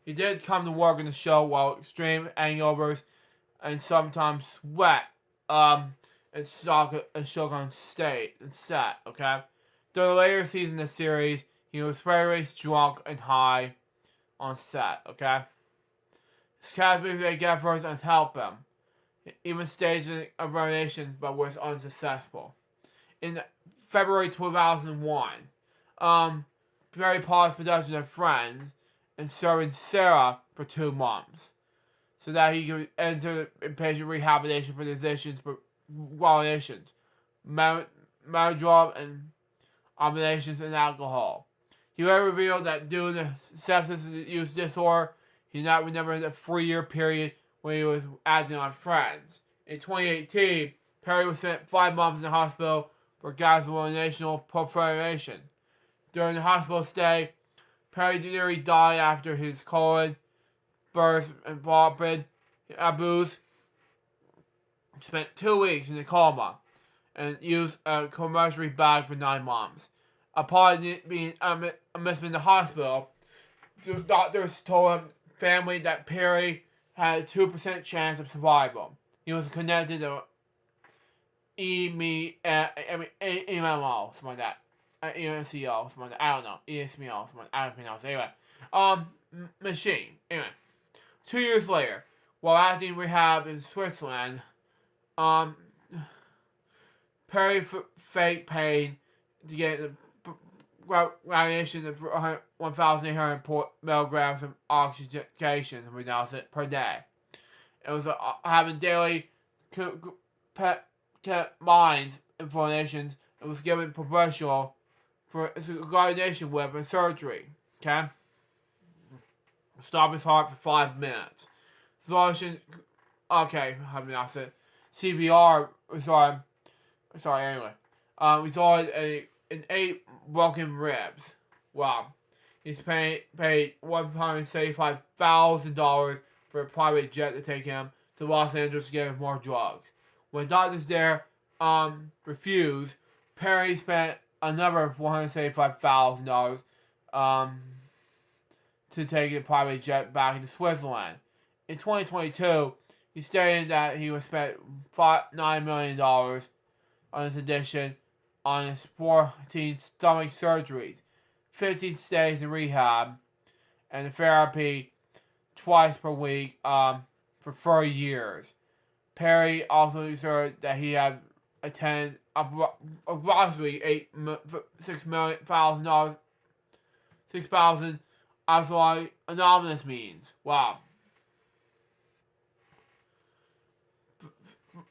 He did come to work in the show while extreme hangovers and sometimes sweat and shook on stage and set, okay? During the later season of the series, he was very drunk and high on set, okay? His castmates made efforts and helped him. He even staged a renovation but was unsuccessful. In February 2001, Perry paused production of Friends and serving Sarah for 2 months so that he could enter inpatient rehabilitation for decisions for violations, marijuana, and obligations and alcohol. He later revealed that due to substance use disorder, he did not remember the 3-year period when he was acting on Friends. In 2018, Perry was spent 5 months in the hospital for gastrointestinal perforation. During the hospital stay, Perry nearly died after his colon burst and vomit abuse. He spent 2 weeks in a coma and used a commercial bag for 9 months. Upon being admitted in the hospital, the doctors told him family that Perry had a 2% chance of survival. He was connected to EMO, something like that. EMCO, something like that. I don't know. ESMO, something like that. I don't pronounce it. Anyway, machine. Anyway, 2 years later, while acting rehab in Switzerland, Perry faked pain to get the radiation of 1,800 milligrams of oxygenation per day. It was having daily minds informations and was given professional for coordination with and surgery. Okay? Stop his heart for 5 minutes. Flushing. Okay, I mean, I said CPR. Sorry, anyway. Resulted in 8 broken ribs. Wow. He's paid $175,000 for a private jet to take him to Los Angeles to get him more drugs. When doctors there refused, Perry spent another $175,000 to take a private jet back into Switzerland. In 2022, he stated that he would spend $9 million on his addition on his 14 stomach surgeries, 15 stays in rehab, and therapy twice per week for 4 years. Perry also asserted that he had attended approximately $6,000 as like anonymous means. Wow.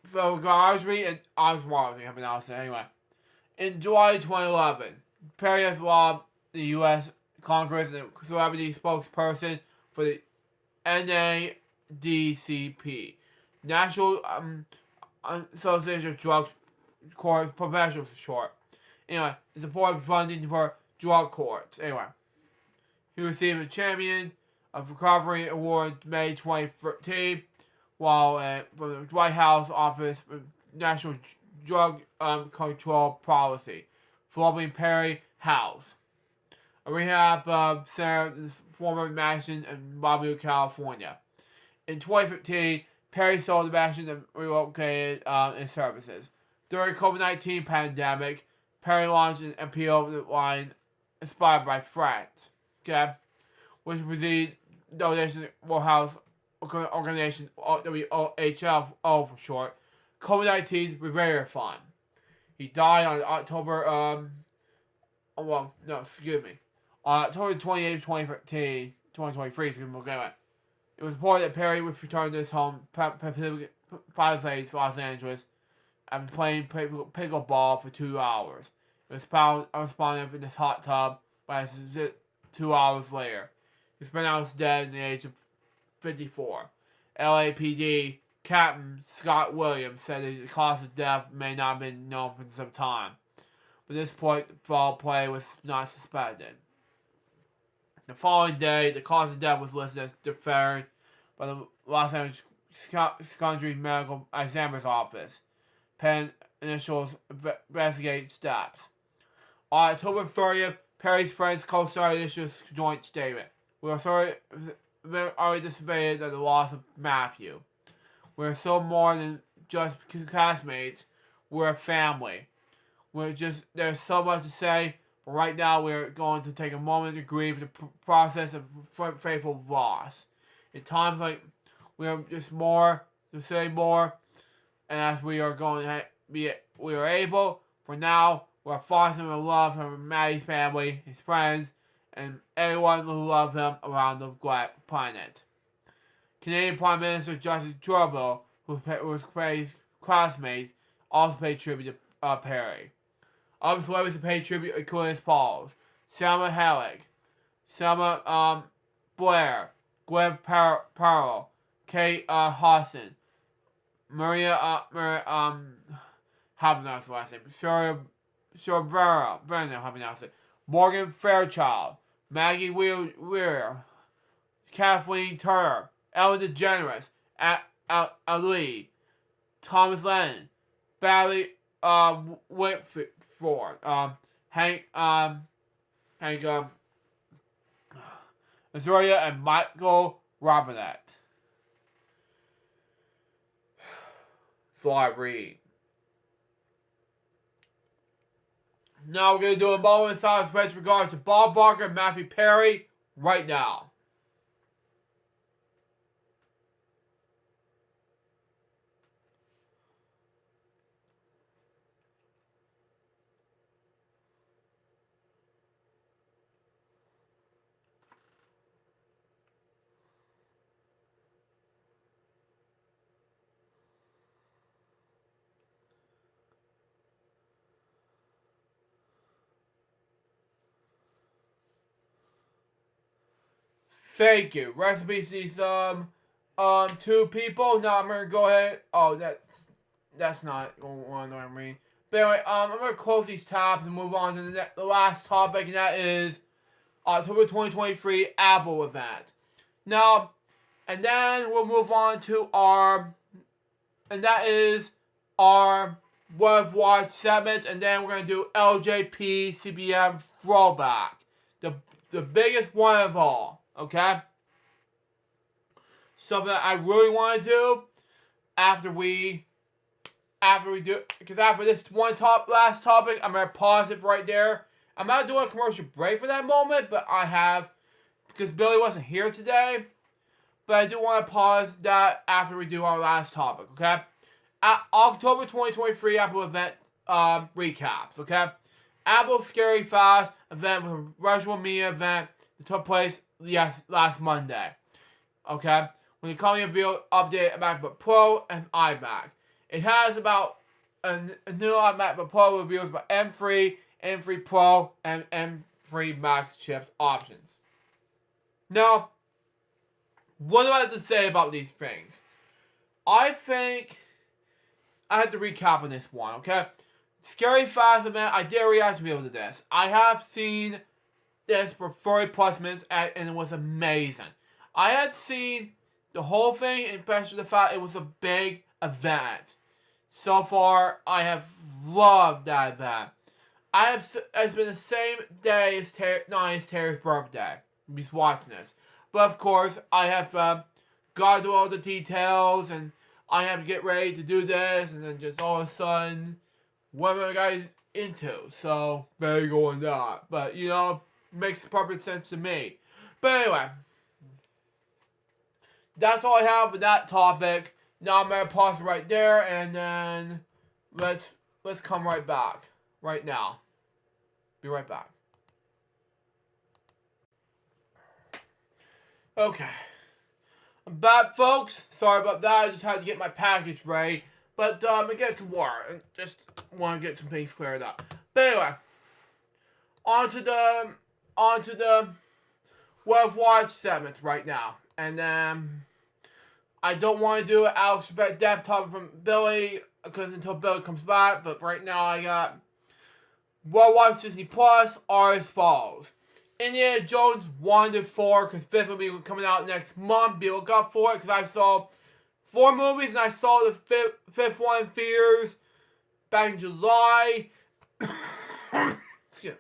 So Gargery and Oswald have announced it anyway. In July 2011, Perry has robbed the U.S. Congress and celebrity spokesperson for the NADCP, National Association of Drug Court Professionals for short. Anyway, in support of funding for drug courts. Anyway, he received a Champion of Recovery Award in May 2013, while from the White House Office of National Drug Control Policy, following Perry House, a rehab center in former mansion in Malibu, California. In 2015, Perry sold the mansion and relocated its services. During the COVID-19 pandemic, Perry launched an appeal line inspired by friends, okay, which received donations to World Health Organization, WHO for short, COVID-19 Prevention Fund. He died on October, on October 28, 2023, It was reported that Perry was returning to his home, Palisades, Los Angeles, after playing pickleball for 2 hours. It was found unresponsive in his hot tub by 2 hours later. He was pronounced dead at the age of 54. LAPD Captain Scott Williams said that the cause of death may not have been known for some time, but at this point, foul play was not suspected. The following day, the cause of death was listed as deferred by the Los Angeles County Medical Examiner's Office. Pen initials investigate steps. On October 30th, Perry's friends co-started issued a joint statement. We are sorry, already dissipated at the loss of Matthew. We're so more than just classmates. We're a family. There's so much to say, but right now we're going to take a moment to grieve the process of faithful loss. In times like we have just more to say more, and as we are going to we are able, for now, we're fostering the love from Maddie's family, his friends, and everyone who loves him around the planet. Canadian Prime Minister Justin Trudeau, who was Perry's classmates, also paid tribute to Perry. Other celebrities to pay tribute include Pauls, Selma Hayek, Selma Blair, Gwen Powell, Kate Hudson, Maria how to pronounce the last name? Brennan, how to pronounce it? Morgan Fairchild, Maggie Weir, Kathleen Turner, Ellen DeGeneres, Ali, Thomas Lennon, Barry Whitford, Hank Azoria, and Michael Robinette. So I read. Now we're going to do a moment of silence with regards to Bob Barker and Matthew Perry right now. Thank you. Rest in peace to these two people. Now I'm gonna go ahead. Oh, that's not what I mean. But anyway, I'm gonna close these tabs and move on to the last topic, and that is October 2023 Apple event. Now, and then we'll move on to and that is our What I've Watched segment, and then we're gonna do LJP CBM throwback, the biggest one of all. Okay, something that I really want to do after we do, because after this last topic, I'm gonna pause it right there. I'm not doing a commercial break for that moment, but I have, because Billy wasn't here today. But I do want to pause that after we do our last topic, okay? October 2023 Apple event recaps, okay? Apple Scary Fast event was a virtual media event that took place last Monday, okay? When the company revealed update MacBook Pro and iMac. It has about a new MacBook Pro reveals about M3, M3 Pro, and M3 Max chips options. Now, what do I have to say about these things? I think I have to recap on this one, okay? Scary Fast event, I did react to be able to this. I have seen this for 40 plus minutes and it was amazing. I had seen the whole thing, especially the fact it was a big event. So far, I have loved that event. It's been the same day as Terry's birthday. He's watching this. But of course, I have got to do all the details, and I have to get ready to do this, and then just all of a sudden, what am I guys into? So, better go on that. But, makes perfect sense to me. But anyway, that's all I have with that topic. Now I'm going to pause it right there, and then let's come right back. Right now. Be right back. Okay. I'm back, folks. Sorry about that. I just had to get my package ready. But, I get to work. I just want to get some things cleared up. But anyway. On to the What I've Watched segments right now. And, I don't want to do an Alex Death topic from Billy, because until Billy comes back. But right now I got What I Watched Disney Plus are as follows. Indiana Jones 1 to 4, because 5th will be coming out next month. Be look up for it, because I saw 4 movies, and I saw the fifth one in theaters back in July. Excuse me.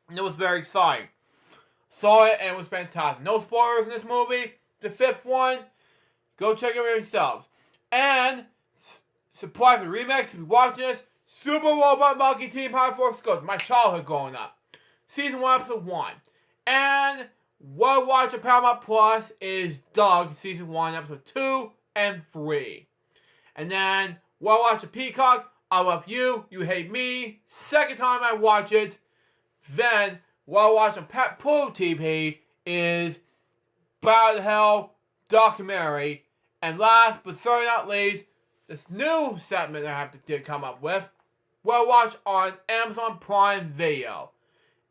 And it was very exciting. Saw it, and it was fantastic. No spoilers in this movie. The 5th one, go check it out yourselves. And, surprise the remix, if you're watching this, Super Robot Monkey Team High Force Ghost, my childhood growing up. Season 1, Episode 1. And what I watch on Paramount Plus is Doug, Season 1, Episode 2 and 3. And then what I watch on Peacock, I Love You, You Hate Me. Second time I watch it. Then what I watch on Pluto TV is Battle of Hell documentary. And last but certainly not least, this new segment I have to come up with, what I watch on Amazon Prime Video.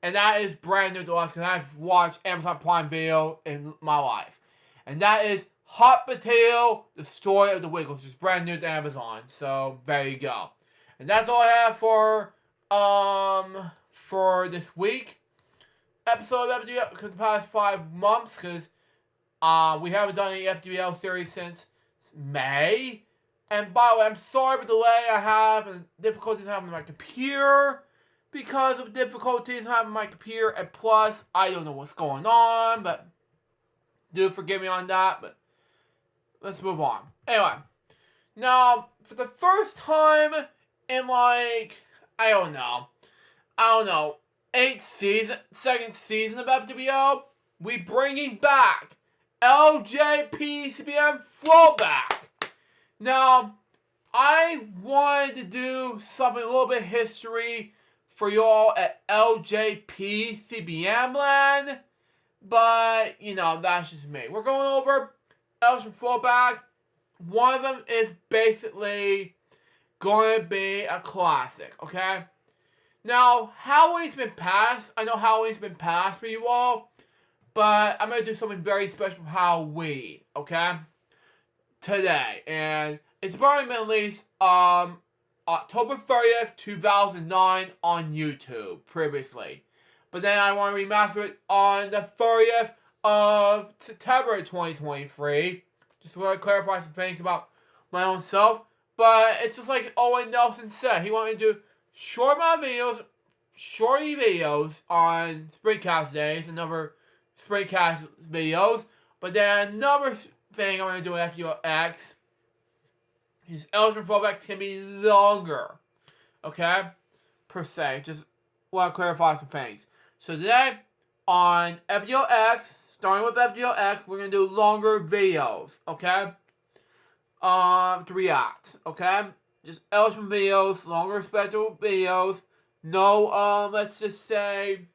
And that is brand new to us, because I've watched Amazon Prime Video in my life. And that is Hot Potato, The Story of the Week, which is brand new to Amazon. So, there you go. And that's all I have for this week episode of FwL, because the past 5 months, because we haven't done any FwL series since May. And by the way, I'm sorry for the delay I have and difficulties I have with my computer. Because of difficulties having my computer, and plus, I don't know what's going on, but do forgive me on that, but let's move on. Anyway, now, for the first time in I don't know, second season of FwL, we bringing back LJP throwback. Now, I wanted to do something a little bit history for y'all at LJP CBM land, but, that's just me. We're going over LJP throwback. One of them is basically going to be a classic, okay? Now, Halloween's been passed. I know Halloween's been passed for you all, but I'm gonna do something very special for Halloween, okay? Today, and it's already been released October 30th, 2009 on YouTube previously. But then I want to remaster it on the 30th of September 2023. Just want to clarify some things about my own self. But it's just like Owen Nelson said. He wanted to do shorty videos on Springcast days, another Springcast videos. But then another thing I'm going to do with FwX, his eligible fallbacks can be longer. Okay? Per se. Just want to clarify some things. So today, on FwX, starting with FwX, we're going to do longer videos. Okay? To react. Okay? Just eligible videos, longer special videos. No, let's just say,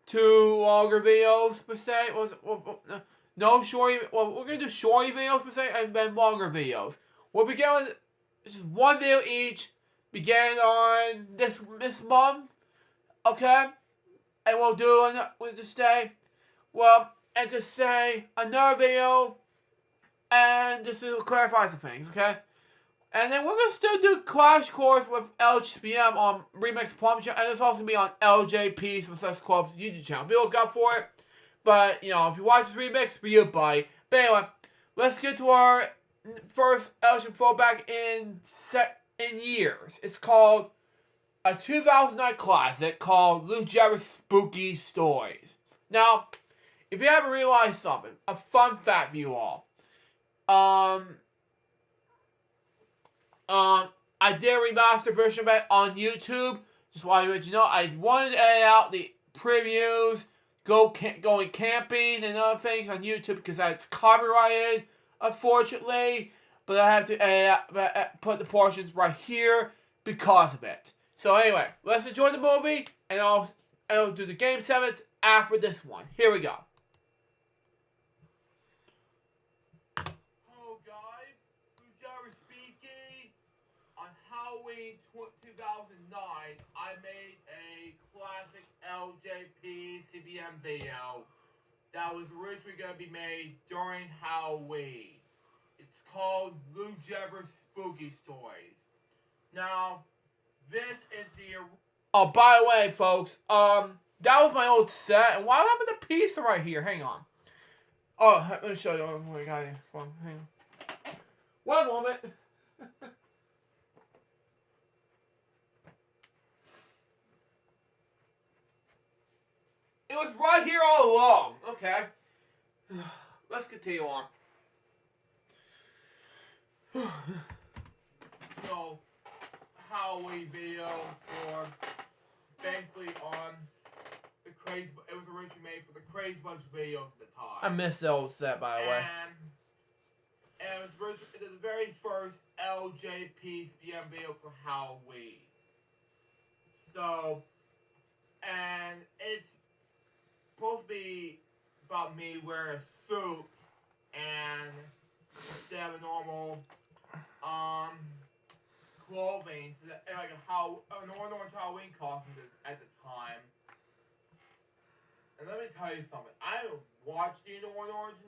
2 longer videos, per se. No shorty, well, we're going to do shorty videos, per se, and then longer videos. We'll begin with just one video each, beginning on this month, okay? And we'll just say, and just say another video, and just to clarify some things, okay? And then we're going to still do Clash Course with LHPM on Remix Plum channel, and it's also going to be on LJP's Success Club's YouTube channel. Be looking out for it. But, you know, if you watch this remix, be a buddy. But anyway, let's get to our first LHPM throwback in years. It's called a 2009 classic called Lou Jabber's Spooky Stories. Now, if you haven't realized something, a fun fact for you all. I did a remastered version of it on YouTube. Just wanted to let you know, I wanted to edit out the previews, going camping and other things on YouTube because that's copyrighted, unfortunately. But I have to edit out, put the portions right here because of it. So anyway, let's enjoy the movie, and I'll do the game segments after this one. Here we go. Halloween 2009, I made a classic LJP CBM video that was originally going to be made during Halloween. It's called Lou Jabber's Spooky Stories. Now, this is the... Oh, by the way, folks, that was my old set, and what happened to the piece right here? Hang on. Oh, let me show you what I got here. Hang on. One moment. It was right here all along. Okay. Let's continue on. So, Halloween video for basically on the Crazy... It was originally made for the Crazy Bunch videos at the time. I missed the old set, by the way. And it was the very first LJP SPM video for Halloween. So, and it's supposed to be about me wearing a suit and instead of a normal clothing, so that, like an orange Halloween costume at the time. And let me tell you something. I haven't watched the orange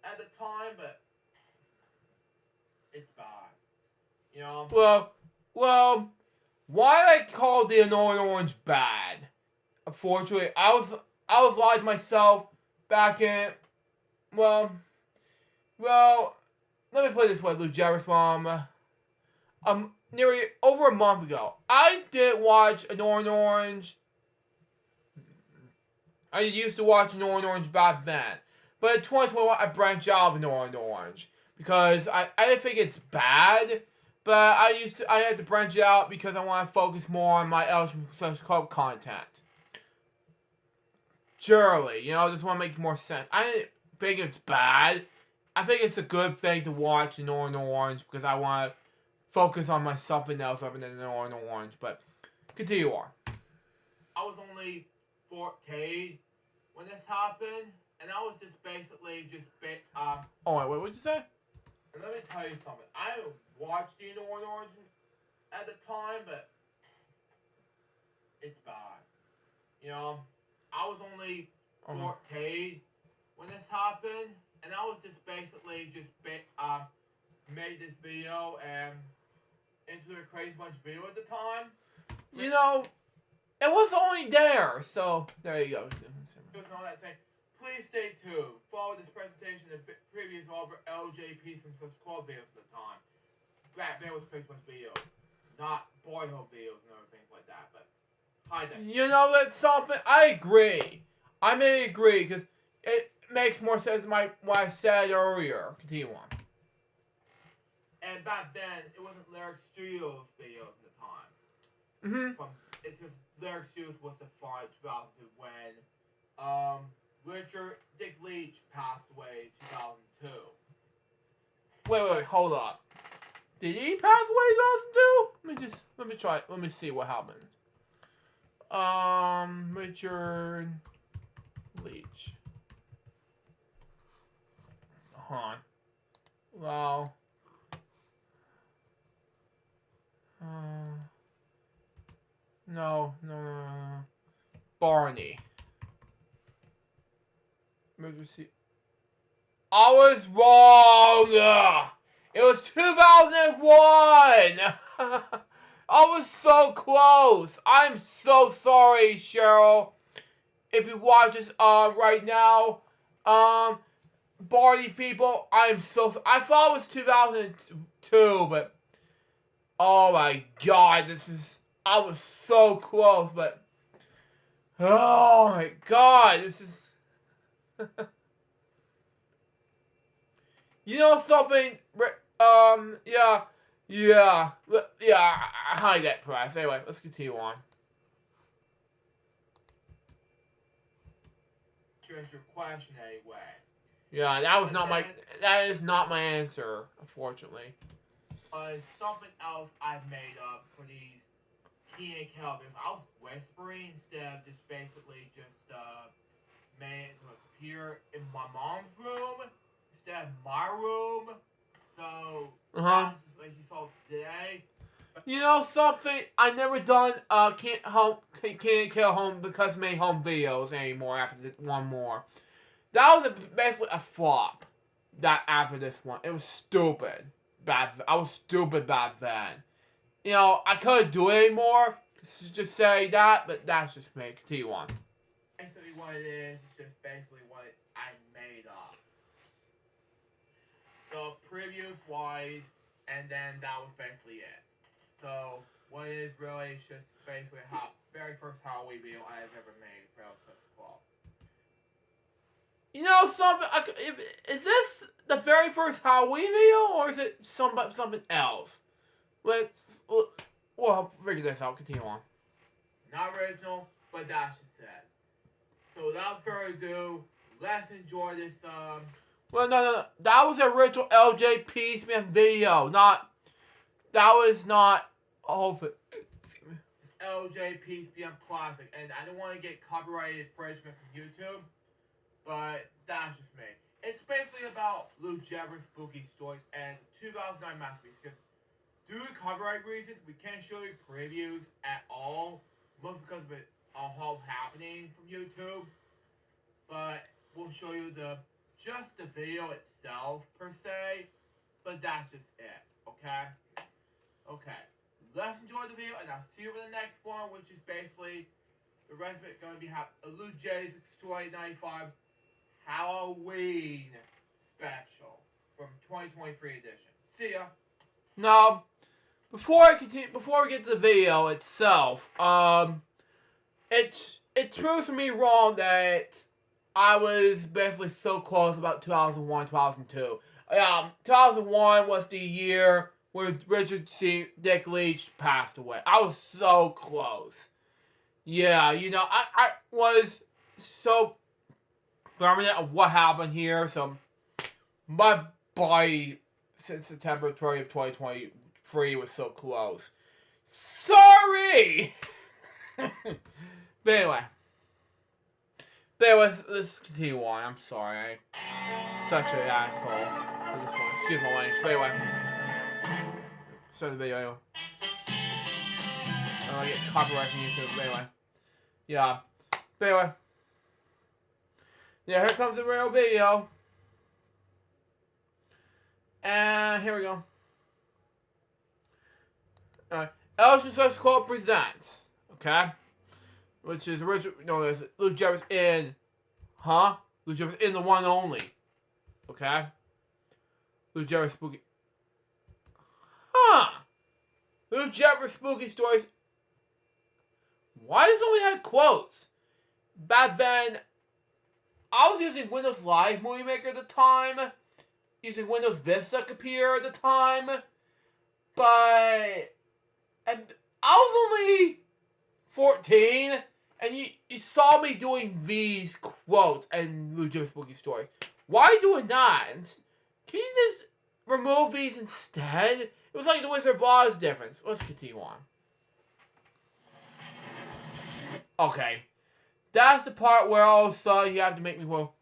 at the time, but it's bad. You know. Well, why I call the orange bad? Unfortunately, I was lying to myself back in, well, let me put it this way, Lou Jarvis Mom. Nearly over a month ago, I did watch an orange. I used to watch an orange back then. But in 2021, I branched out of an orange. Because I didn't think it's bad, but I had to branch out because I want to focus more on my LGBT Club content. Surely, you know, I just want to make more sense. I didn't think it's bad. I think it's a good thing to watch an orange because I want to focus on my something else other than an orange. But continue on. I was only 14 when this happened, and I was just basically Oh wait, what'd you say? And let me tell you something. I watched the orange at the time, but it's bad. You know. I was only 14 when this happened, and I was just basically made this video and into a crazy bunch video at the time. You know, it was only there, so there you go. Just all that saying, please stay tuned. Follow this presentation and previous over LJPs from such quad videos at the time. That video was a crazy bunch of videos, not boy hole videos and other things like that. But hi there. You know, that's something I agree. I may agree because it makes more sense than what I said earlier. Continue on. And back then, it wasn't Lyric Studios videos at the time. It's just Lyric Studios was defined 2002 when Richard Dick Leach passed away in 2002. Wait, hold up. Did he pass away in 2002? Let me try. Let me see what happened. Richard Leach. Well. No. Barney. Emergency. I was wrong! It was 2001! I was so close! I'm so sorry, Cheryl. If you watch this right now, Barney people, I'm so sorry. I thought it was 2002, but oh my god, I was so close, but oh my god, this is you know something, yeah, hide that price. Anyway, let's continue on. Here's your question anyway. Yeah, that is not my answer, unfortunately. Something else I've made up for these Keenan and Kel videos. I was whispering instead of just basically made it into a computer in my mom's room instead of my room. So that's just like you saw today. You know something? I never done Keenan and Kel home because made home videos anymore after one more. That was basically a flop. That after this one, it was stupid. I was stupid back then. You know, I couldn't do it anymore. Just say that, but that's just me. Continue on. Basically what it is just basically what I made up. So, previews wise, and then that was basically it. So, what it is really is just basically very first Halloween video I've ever made for FwL. You know something? Is this the very first Halloween video, or is it something else? We'll figure this out. Continue on. Not original, but that's just it. So without further ado, let's enjoy this. Well, no. That was the original LJ Peaceman video. That was not all of it. LJ Peaceman Classic, and I don't want to get copyright infringement from YouTube. But that's just me. It's basically about Lou Jeffers' spooky stories and 2009 masterpiece. Because due to copyright reasons, we can't show you previews at all. Mostly because of it all happening from YouTube. But we'll show you just the video itself per se. But that's just it. Okay? Okay. Let's enjoy the video and I'll see you in the next one, which is basically the rest of it going to be Lou J's Story 95's Halloween special from 2023 edition. See ya. Now, before we get to the video itself, it proves me wrong that I was basically so close about 2001, 2002. 2001 was the year where Richard Dick Leach passed away. I was so close. Yeah, you know, I was so permanent of what happened here, so my body since September 30th, 2023 was so close. Sorry! But anyway, let's continue on. I'm sorry, I'm such an asshole for this one. Excuse my language. But anyway, start the video anyway. I don't get copyright from YouTube. But anyway, yeah. But anyway. Yeah, here comes the real video. And here we go. Alright. Elton Such Club presents. Okay? Which is originally known as Luke Jeffers in. Huh? Luke Jeffers in the one only. Okay? Luke Jeffers Spooky. Huh! Luke Jeffers Spooky Stories. Why does it only have quotes? Back then, I was using Windows Live Movie Maker at the time. Using Windows Vista Computer at the time. But and I was only 14, and you saw me doing these quotes and legit spooky stories. Why are you doing that? Can you just remove these instead? It was like the Wizard of Oz difference. Let's continue on. Okay. That's the part where all of a sudden you have to make me go,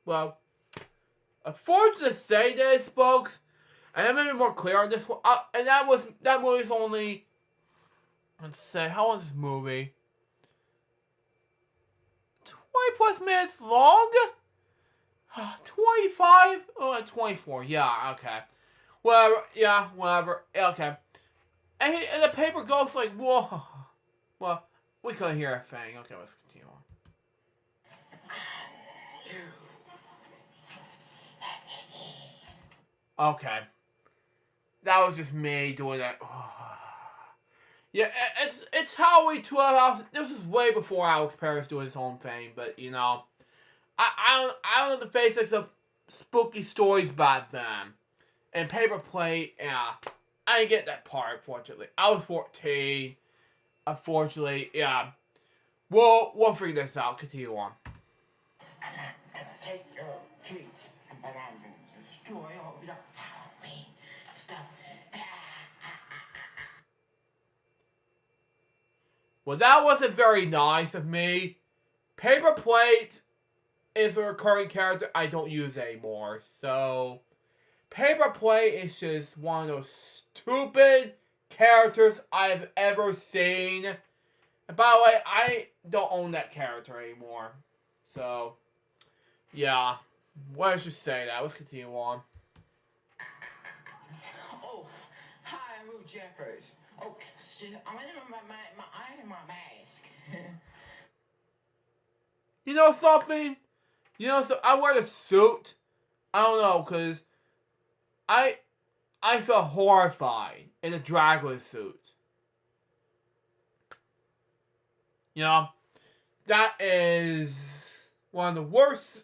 well, unfortunately to say this, folks, and I'm gonna be more clear on this one. And that movie's only, let's say, how long is this movie? 20+ minutes long? 25? Oh, 24. Yeah, okay. Whatever. Yeah, whatever. Okay. And the paper goes like, whoa. Well, we couldn't hear a thing. Okay, let's continue on. Okay. That was just me doing that. Yeah, it's Halloween 12 hours. This was way before Alex Paris doing his own thing, but you know, I don't know the basics of spooky stories back then. And paper plate, yeah, I didn't get that part. Fortunately, I was 14. Unfortunately, yeah. We'll figure this out. Continue on. I'm not gonna take your treats, but I'm gonna destroy all your Halloween stuff. Well, that wasn't very nice of me. Paper Plate is a recurring character I don't use anymore. So, Paper Plate is just one of those stupid characters I've ever seen. And by the way, I don't own that character anymore. So, yeah. Let's just say that. Let's continue on. Oh, hi, I'm Luke Jeffers. Oh, I'm in my mask. You know something? You know, so I wear a suit. I don't know, cause I felt horrified in a Dracula suit. You know, that is one of the worst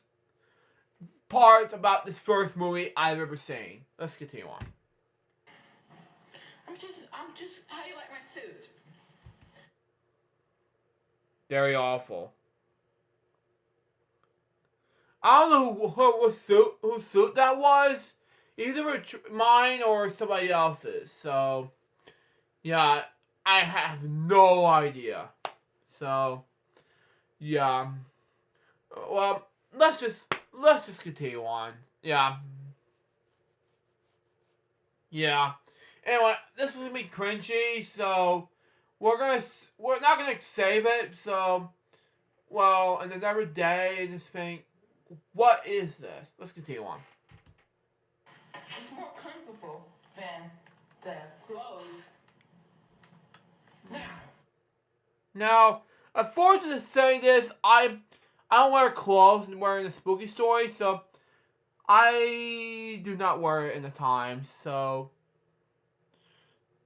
parts about this first movie I've ever seen. Let's continue on. I'm just, how do you like my suit? Very awful. I don't know whose suit that was. Either mine or somebody else's. So, yeah, I have no idea. So, yeah. Well, let's just continue on. Yeah. Yeah. Anyway, this is gonna be cringy, so we're not gonna save it. So, well, and another day, just think, what is this? Let's continue on. It's more comfortable than the clothes. Now, unfortunately to say this, I don't wear clothes and wearing the spooky story, so I do not wear it in the time, so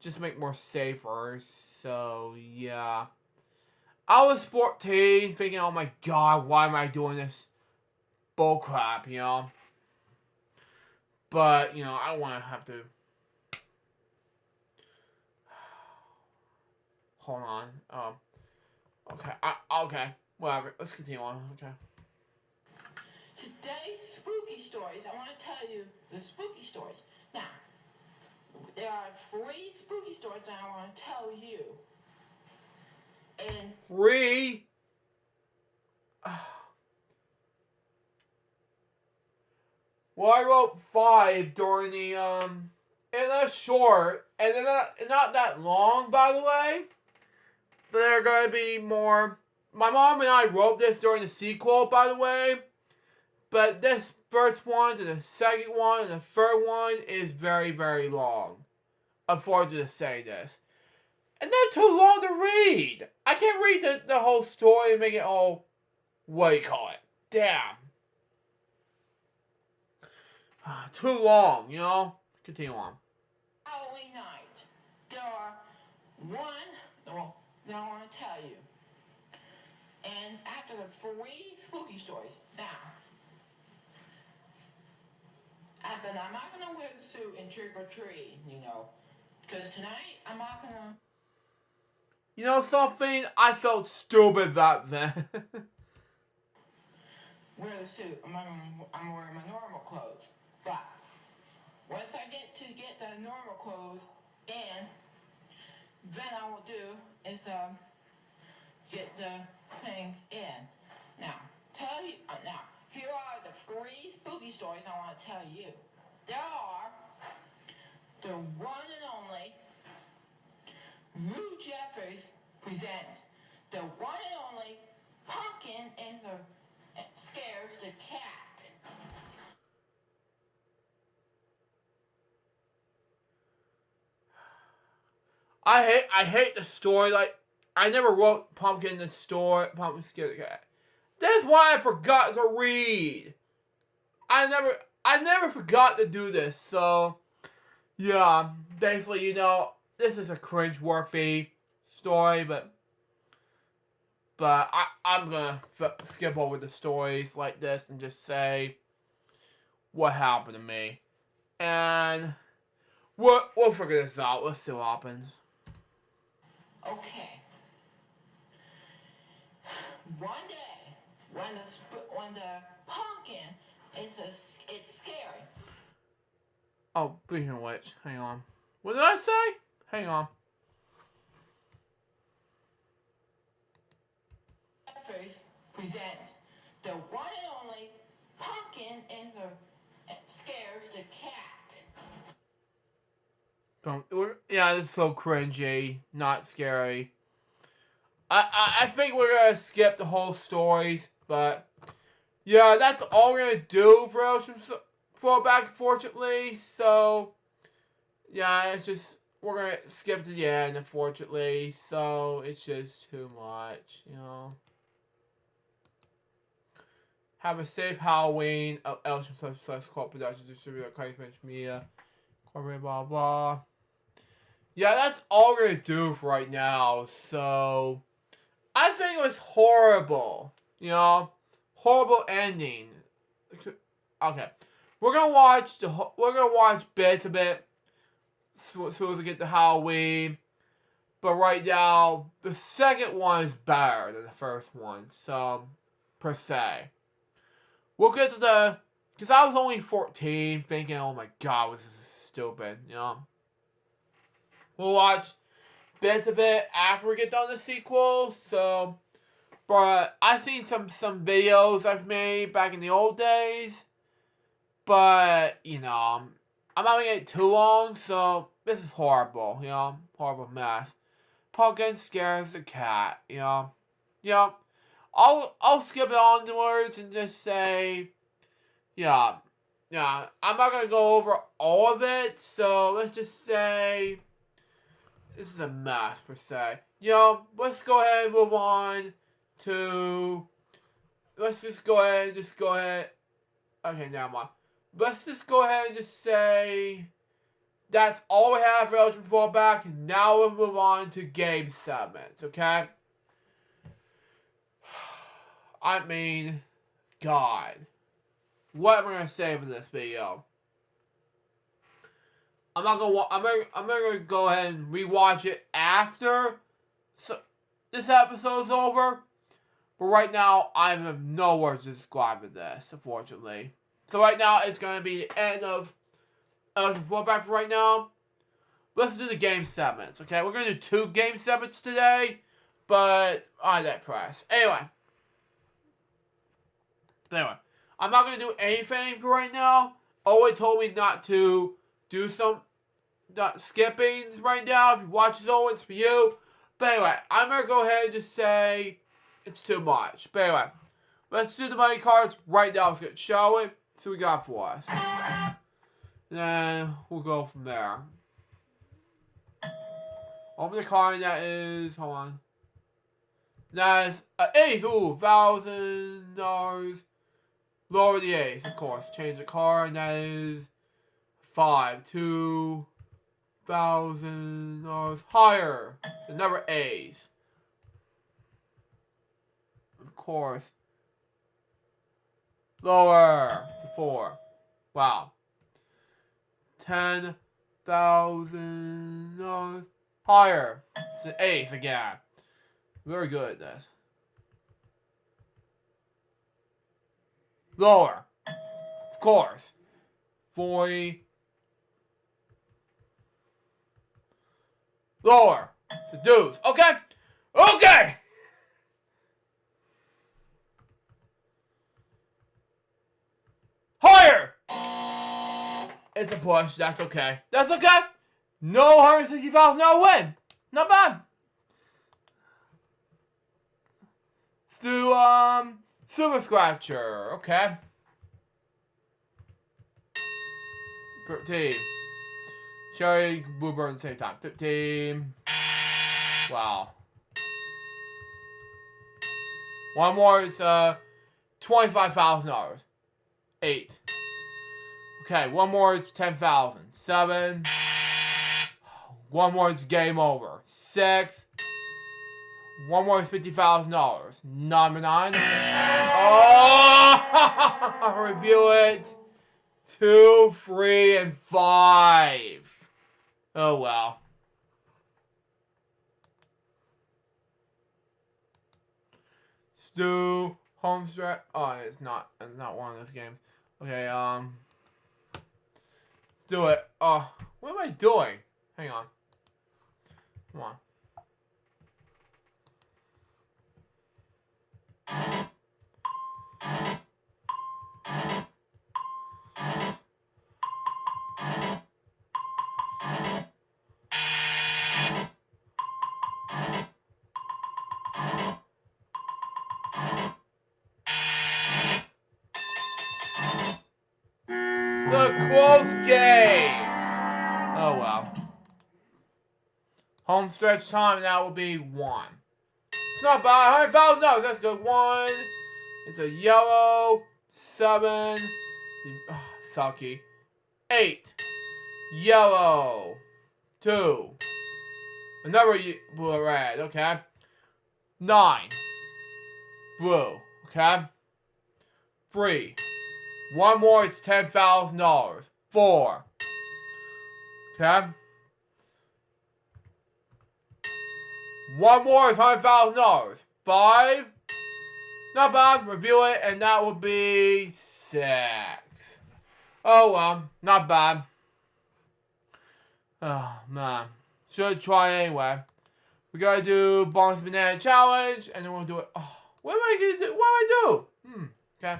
just make more safer. So yeah. I was 14 thinking, oh my god, why am I doing this bullcrap, you know? But, you know, I don't want to have to. Hold on. Okay. Okay. Whatever. Let's continue on. Okay. Today's spooky stories, I want to tell you the spooky stories. Now, there are 3 spooky stories that I want to tell you. And 3? Well, I wrote 5 during the, and they're short, and they're not that long, by the way. But they're gonna be more my mom and I wrote this during the sequel, by the way. But this first one, to the second one, and the third one is very, very long. Unfortunate to say this. And they're too long to read. I can't read the whole story and make it all, what do you call it? Damn. Too long, you know? Continue on. Halloween night. There are that I want to tell you. And after the 3 spooky stories. Now, but I'm not going to wear the suit and trick or treat, you know. Because tonight, I'm not going to... You know something? I felt stupid back then. wear the suit. I'm wearing my normal clothes. But once I get the normal clothes in, then I will do is get the things in. Now, here are the 3 spooky stories I want to tell you. There are the one and only Rue Jeffers presents the one and only Pumpkin and the Scares the Cat. I hate the story. Like, I never wrote Pumpkin in the story. Pumpkin Scared the Cat. That's why I forgot to read. I never forgot to do this. So, yeah, basically, you know, this is a cringe-worthy story, but I'm gonna skip over the stories like this and just say what happened to me, and we'll figure this out. Let's see what happens. Okay. One day, when the pumpkin it's scary. Oh, speaking of which, hang on. What did I say? Hang on. Jeffers presents the one and only Pumpkin and the Scares the Cat. Yeah, this is so cringy, not scary. I think we're gonna skip the whole stories, but yeah, that's all we're gonna do for Ocean Fallback, unfortunately. So yeah, it's just we're gonna skip to the end, unfortunately. So it's just too much, you know. Have a safe Halloween. Ocean Corp Productions distributor, Christ Media, corporate, blah blah. Yeah, that's all we're gonna do for right now. So I think it was horrible. You know, horrible ending. Okay, we're gonna watch bits of it so as we get to Halloween. But right now, the second one is better than the first one. So, per se, we'll get to because I was only 14, thinking, oh my god, this is stupid. You know, we'll watch bits of it after we get done the sequel. So, but I've seen some videos I've made back in the old days. But, you know, I'm not making it too long, so this is horrible, you know, horrible mess. Pumpkin Scares the Cat, you know. You know, I'll skip it onwards and just say, yeah, I'm not gonna go over all of it, so let's just say this is a mess, per se. You know, let's go ahead and move on to, let's just go ahead, okay, never mind. Let's just go ahead and just say that's all we have for Eligible Fallback. Now we'll move on to game segments, okay? I mean, God. What am I gonna say for this video? I'm gonna go ahead and rewatch it after this episode's over. But right now, I have no words to describe this, unfortunately. So right now, it's going to be the end of Fallback for right now. Let's do the game segments, okay? We're going to do 2 game segments today, but I digress. Anyway, I'm not going to do anything for right now. Owen told me not to do some skippings right now. If you watch this, Owen, it's for you. But anyway, I'm going to go ahead and just say It's too much. But anyway, let's do the money cards right now, shall we? See what we got for us. Then we'll go from there. Open the card that is, hold on. That is an ace. Ooh, $1,000. Lower the ace, of course. Change the card. That is 5, $2,000 higher. The number ace. Of course. Lower. 4. Wow. $10,000 higher. It's an ace again. Very good at this. Lower. Of course. 40. Lower. It's a deuce. Okay. Okay. Higher. It's a push. That's okay. That's okay. No $160,000 win. Not bad. Let's do Super Scratcher. Okay. 13. Cherry, Bluebird at the same time. 15. Wow. One more. It's $25,000. 8. Okay, one more. It's 10,000. 7. One more. It's game over. 6. One more is $50,000. Number 9. Oh! Review it. 2, 3, and 5. Oh well. Let's do home stretch. Oh, it's not one of those games. Okay, let's do it. Oh, what am I doing? Hang on. Come on. The close game. Oh well. Home stretch time, that will be 1. It's not bad. $100,000. That's good. 1. It's a yellow. 7. Oh, sucky. 8. Yellow. 2. Another blue red. Okay. 9. Blue. Okay. 3. One more, it's $10,000. 4. Okay. One more is $100,000. 5. Not bad. Review it, and that will be 6. Oh well, not bad. Oh man, should try anyway. We gotta do bonus banana challenge, and then we'll do it. Oh, what am I gonna do? What do I do? Okay.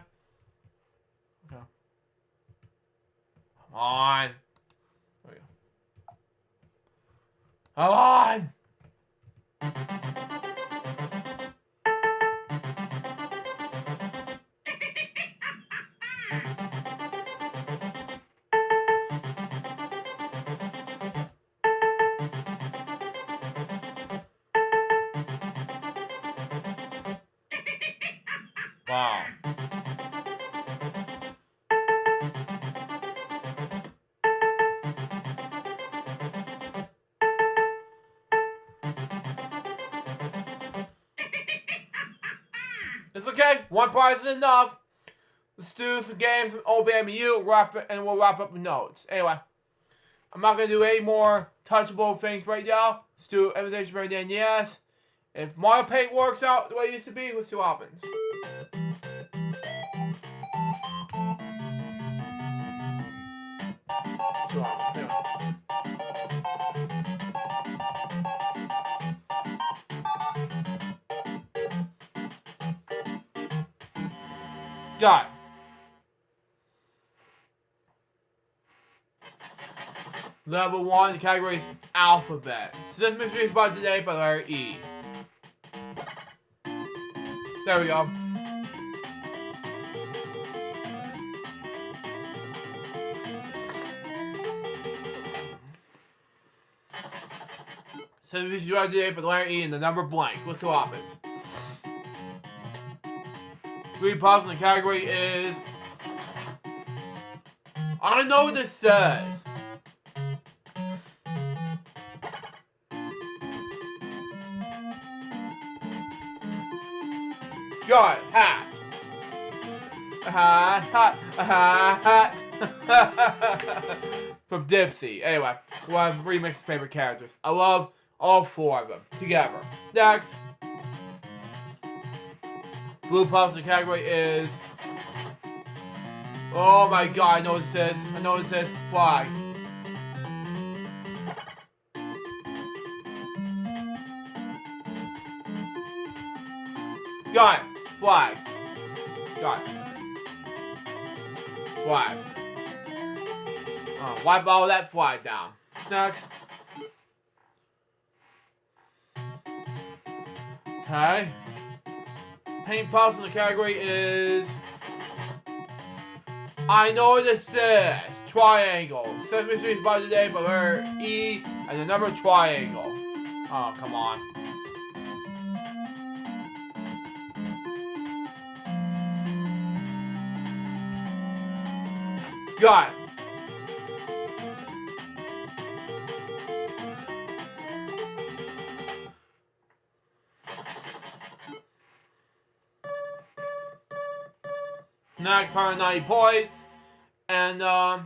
Okay. Come on. There we go. Come on. Wow. It's okay. One prize is enough. Let's do some games from OBMU, and we'll wrap up with notes. Anyway, I'm not going to do any more touchable things right now. Let's do everything right then, yes. If Mario Paint works out the way it used to be, let's see what happens. Got it. Level 1, the category is alphabet. So this mystery is about today by the letter E. There we go. So this is your today for the letter E and the number blank. What's the offense? 3 puzzles in the category is... I don't know what this says. Got it. Hat. Hat. From Dipsy. Anyway, one of Remix's favorite characters. I love all 4 of them together. Next. Blue puzzle in the category is... Oh my god, I know what it says. I know what it says. Flag. Got it. Flag. Got it. Flag. Wipe all that flag down. Next. Okay. Paint puzzle in the category is... I know what this says. Triangle. 7 mysteries by the day, but letter E and the number triangle. Oh, come on. Got it. Next, 190 points. And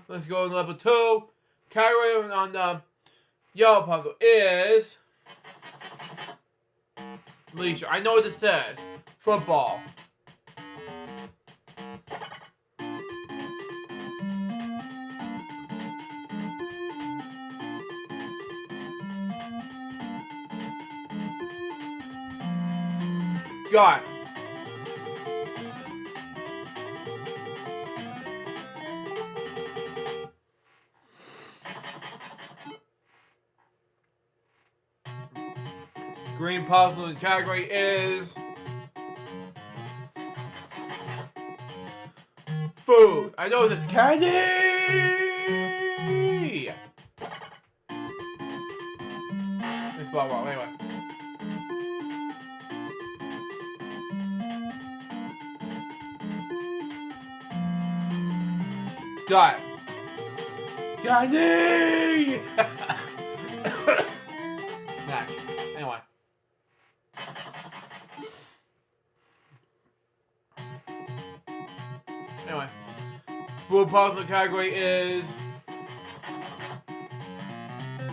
let's go to level 2. Category on the yellow puzzle is leisure. I know what this says. Football. Got it. Green puzzle in the category is food. I know this. Candy! It's blah blah. Anyway. Got it. Candy! Next. Anyway. Anyway. Blue puzzle category is...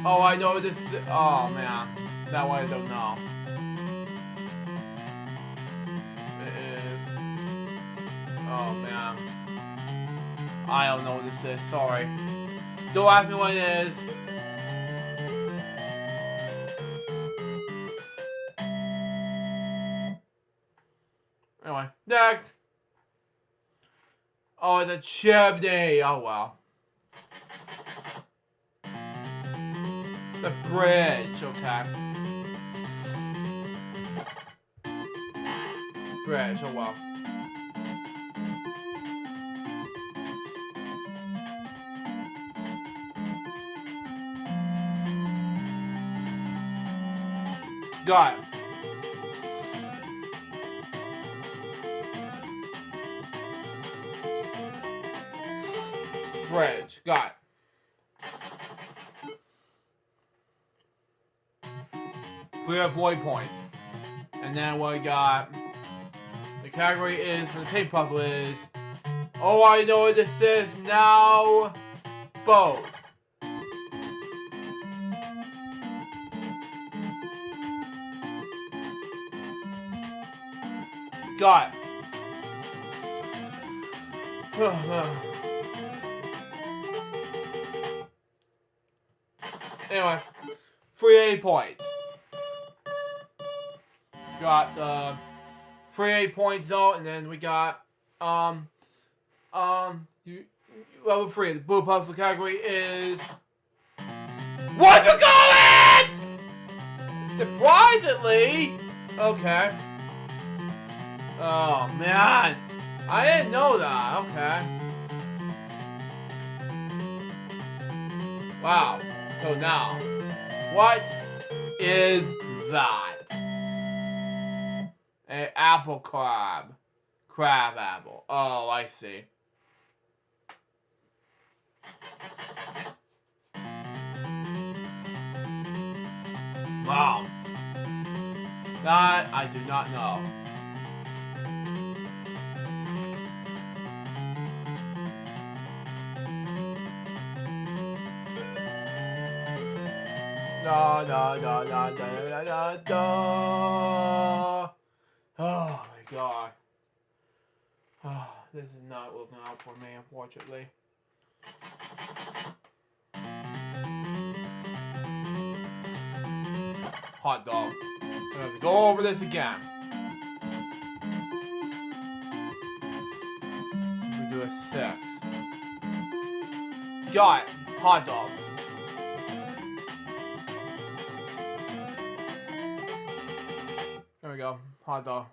Oh, I know this is... Oh, man. That one I don't know. It is... Oh, man. I don't know what this is. Sorry. Don't ask me what it is. Anyway, next. Oh, it's a chimney. Oh, well. The bridge. Okay. Bridge. Oh, well. Got it. Bridge. Got it. We have 40 points. And then what we got... The category is, for the tape puzzle is... Oh, I know what this is now. Boat. Got it. Anyway, 380 points. Got 380 points though, and then we got level 3. The blue puzzle category is what you call it? Surprisingly, okay. Oh, man. I didn't know that. Okay. Wow. So now, what is that? An apple crab. Crab apple. Oh, I see. Wow. That I do not know. Da da da da da da da. Oh my god. Oh, this is not working out for me, unfortunately. Hot dog. I have to go over this again. We do a 6. Got it. Hot dog. There we go. Hot dog.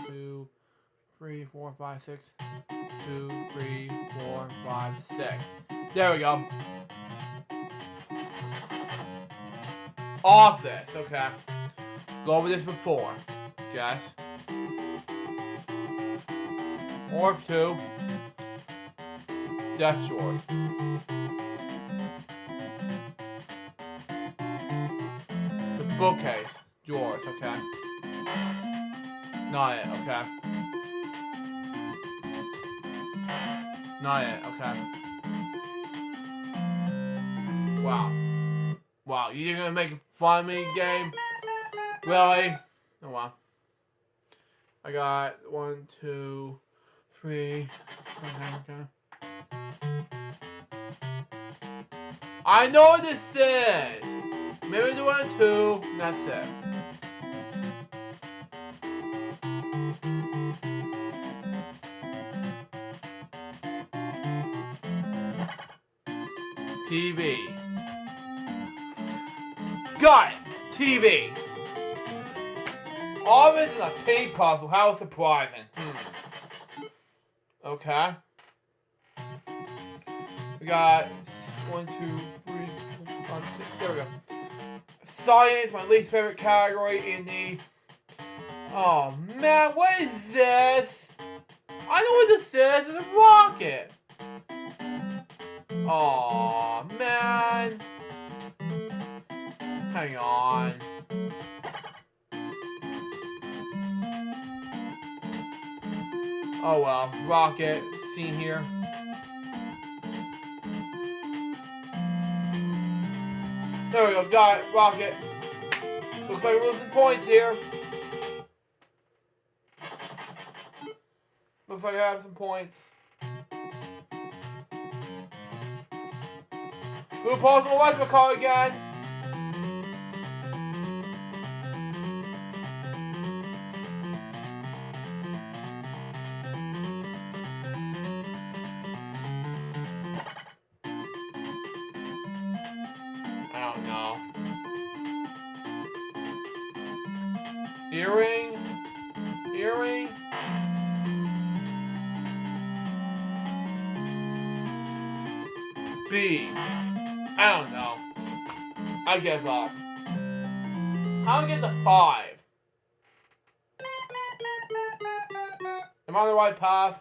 1, 2, 3, 4, 5, 6. 2, 3, 4, 5, 6. There we go. Off this. Okay. Go over this before. Guess. Or 2. That's yours. The bookcase. Yours. Okay. Not it. Okay. Not it. Okay. Wow. Wow. You're gonna make fun of me, game? Really? Oh wow. I got 1, 2, 3. Okay. I know what this is. Maybe do 1 and 2. And that's it. TV. Got it. TV. All of it is a paint puzzle. How surprising. Okay. We got 1, 2, 3, 4, 5, 6. There we go. Science, my least favorite category in the... Oh man, what is this? I know what this is. It's a rocket. Oh man. Hang on. Oh well, rocket, seen here. There we go, got it, rocket. Looks like we're losing points here. Looks like I have some points. Who possible Westbrook call again? I don't know. Earring? Earring? B. I don't know. I give up. How do I get to 5? Am I on the right path?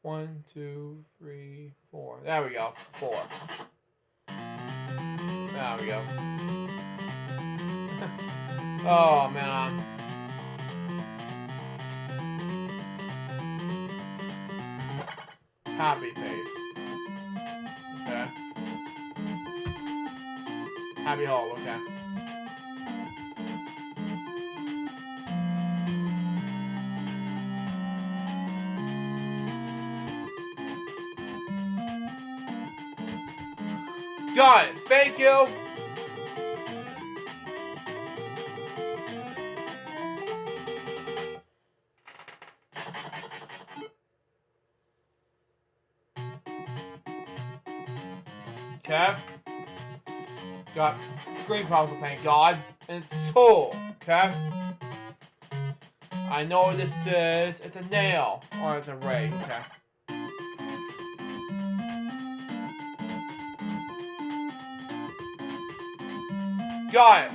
1, 2, 3, 4. There we go. 4. There we go. Oh man. Happy face. Okay. Happy hole, okay. Got it. Thank you. Okay. Got green puzzle, thank God. And it's full. Okay. I know what this is. It's a nail. Or it's a ray. Okay. Got it.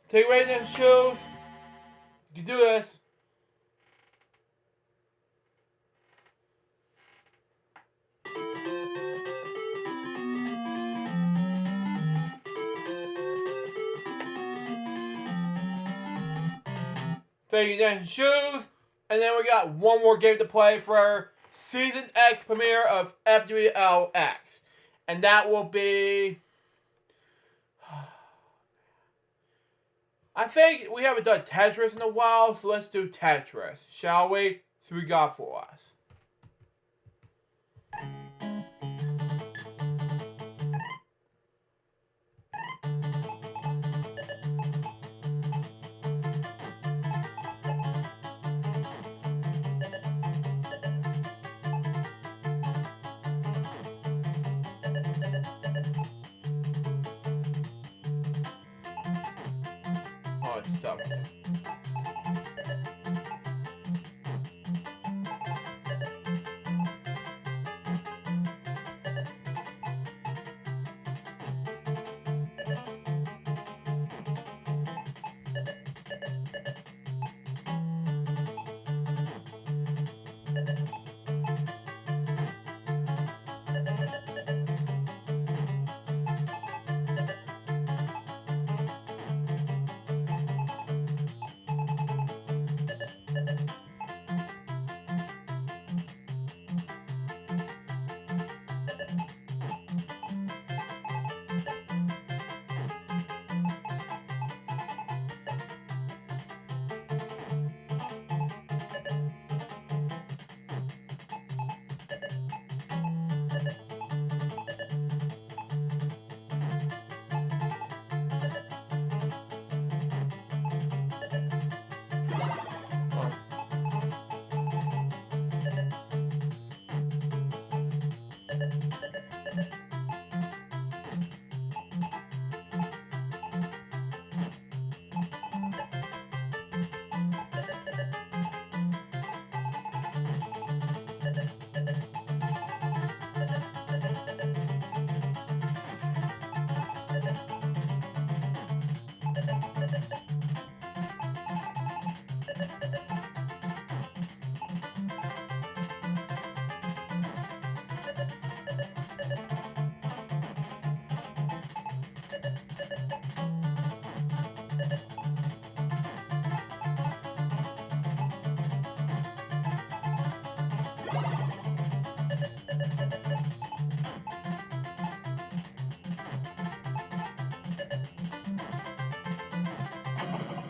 Take away the shoes. You can do this. Taking the shoes. And then we got one more game to play for our Season X premiere of FwL X. And that will be... I think we haven't done Tetris in a while, so let's do Tetris, shall we? So we got for us. Oh, it's stuck.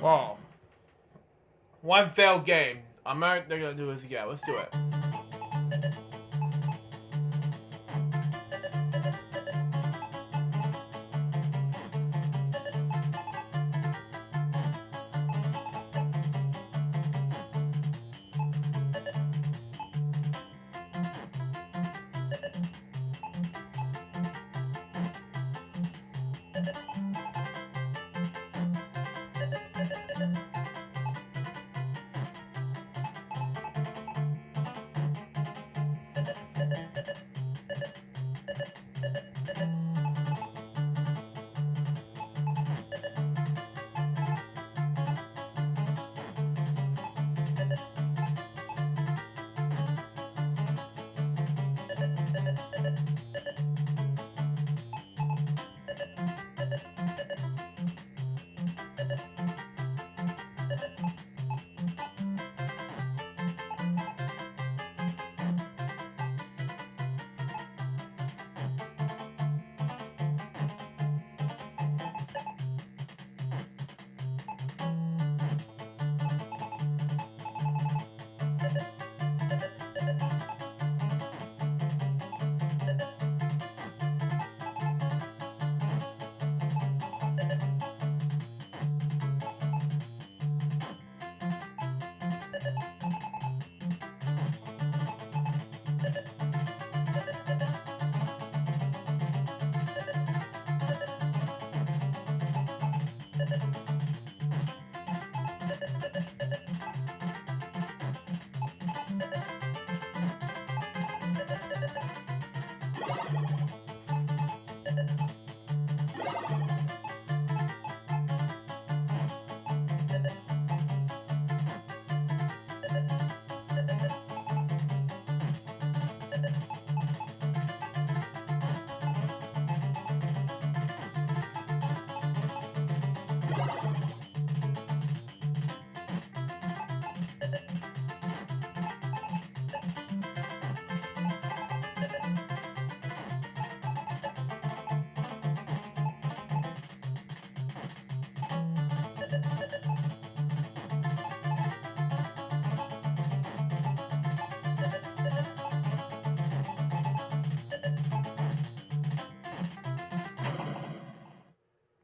Whoa. One failed game. They're gonna do this again. Let's do it.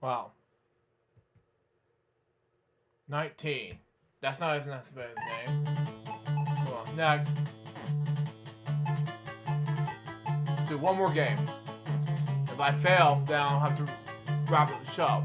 Wow. 19. That's not his next name. Come on, next. Do one more game. If I fail, then I'll have to wrap up the show.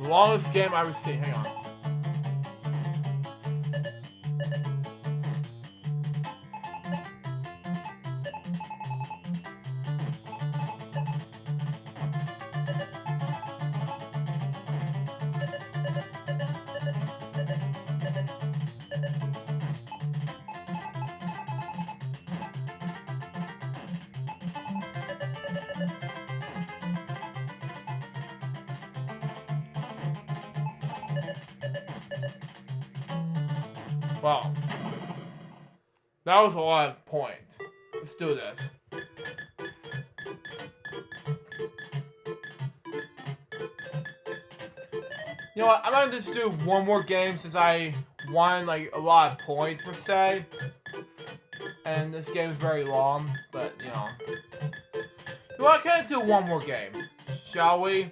The longest game I've ever seen. Hang on. Wow. That was a lot of points. Let's do this. You know what? I'm gonna just do one more game since I won like a lot of points per se. And this game is very long, but you know. You know what? Can I do one more game? Shall we?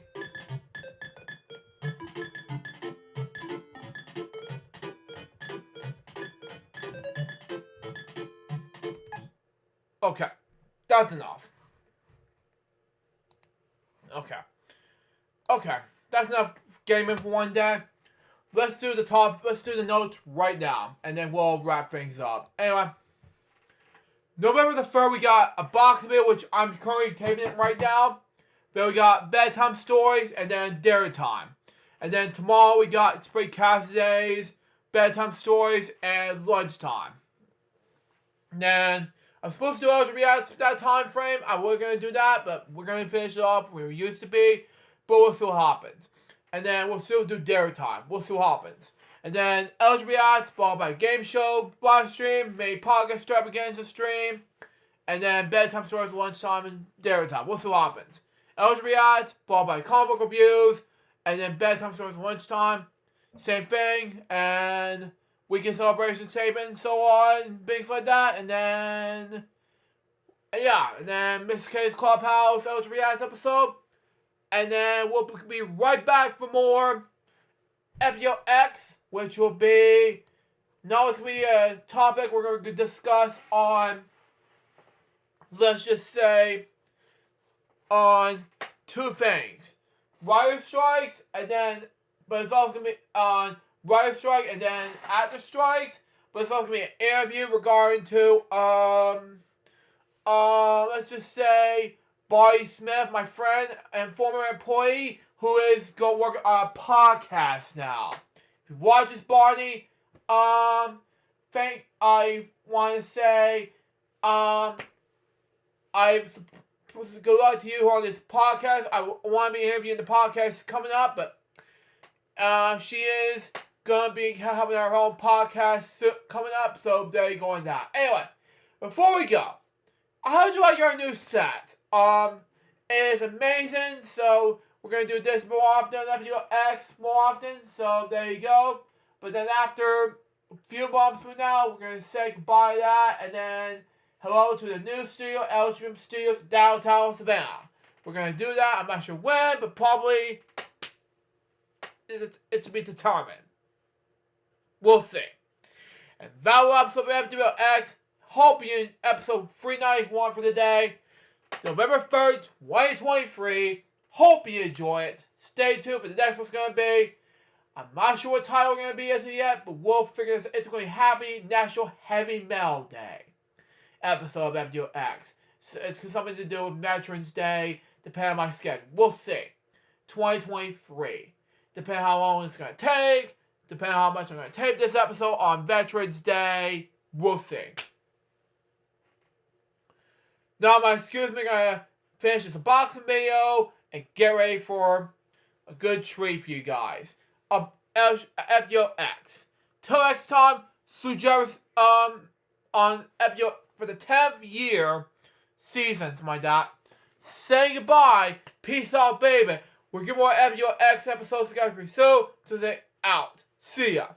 Okay, that's enough. Okay, that's enough gaming for one day. Let's do the notes right now, and then we'll wrap things up. Anyway, November the 3rd, we got a box of it, which I'm currently taping it right now. Then we got bedtime stories, and then dairy time. And then tomorrow we got Spray Cassidy's bedtime stories and lunchtime. And then I'm supposed to do Elder React that time frame. I was going to do that, but we're going to finish it up where we used to be. But we'll see what happens. And then we'll still do dairy time. We'll see what happens. And then eligible ads, followed by game show, live stream, maybe podcast extravaganza stream, and then bedtime stories, lunchtime, and dinner time. We'll see what happens. Eligible ads, followed by comic book reviews, and then bedtime stories, lunchtime. Same thing, and weekend celebration statement, so on, things like that, and then Mr. K's Clubhouse eligible ads episode, and then we'll be right back for more FwL X, which will be, now it's going to be a topic we're going to discuss on, let's just say, on two things. Writer strikes, and then, but it's also going to be on writer strike, and then actor strikes, but it's also going to be an interview regarding to, let's just say, Barney Smith, my friend and former employee, who is going to work on a podcast now. If you watch this, Barney, I want to say, good luck to you on this podcast. I want to be interviewing the podcast coming up, but she is going to be having her own podcast coming up, so there you go on that. Anyway, before we go, how did you like your new set? It is amazing, so we're going to do this more often, FwL X more often, so there you go. But then after a few months from now, we're going to say goodbye to that, and then hello to the new studio, L Stream Studios, downtown Savannah. We're going to do that, I'm not sure when, but probably it's to be determined. We'll see. And that will episode of FwL X. Hope you in episode 391 for the day. November 3rd, 2023. Hope you enjoy it. Stay tuned for the next one's going to be. I'm not sure what title it's going to be as of yet, but we'll figure this. It's going to be Happy National Heavy Metal Day episode of FwL X. So it's something to do with Veterans Day, depending on my schedule. We'll see. 2023. Depending on how long it's going to take. Depending on how much I'm going to tape this episode on Veterans Day. We'll see. Now, my excuse me, I'm going to finish this unboxing video and get ready for a good treat for you guys. FwL X. Till next time, suggest on FwL for the 10th year seasons, my dad. Saying goodbye. Peace out, baby. We'll get more FwL X episodes together pretty soon. So they out. See ya.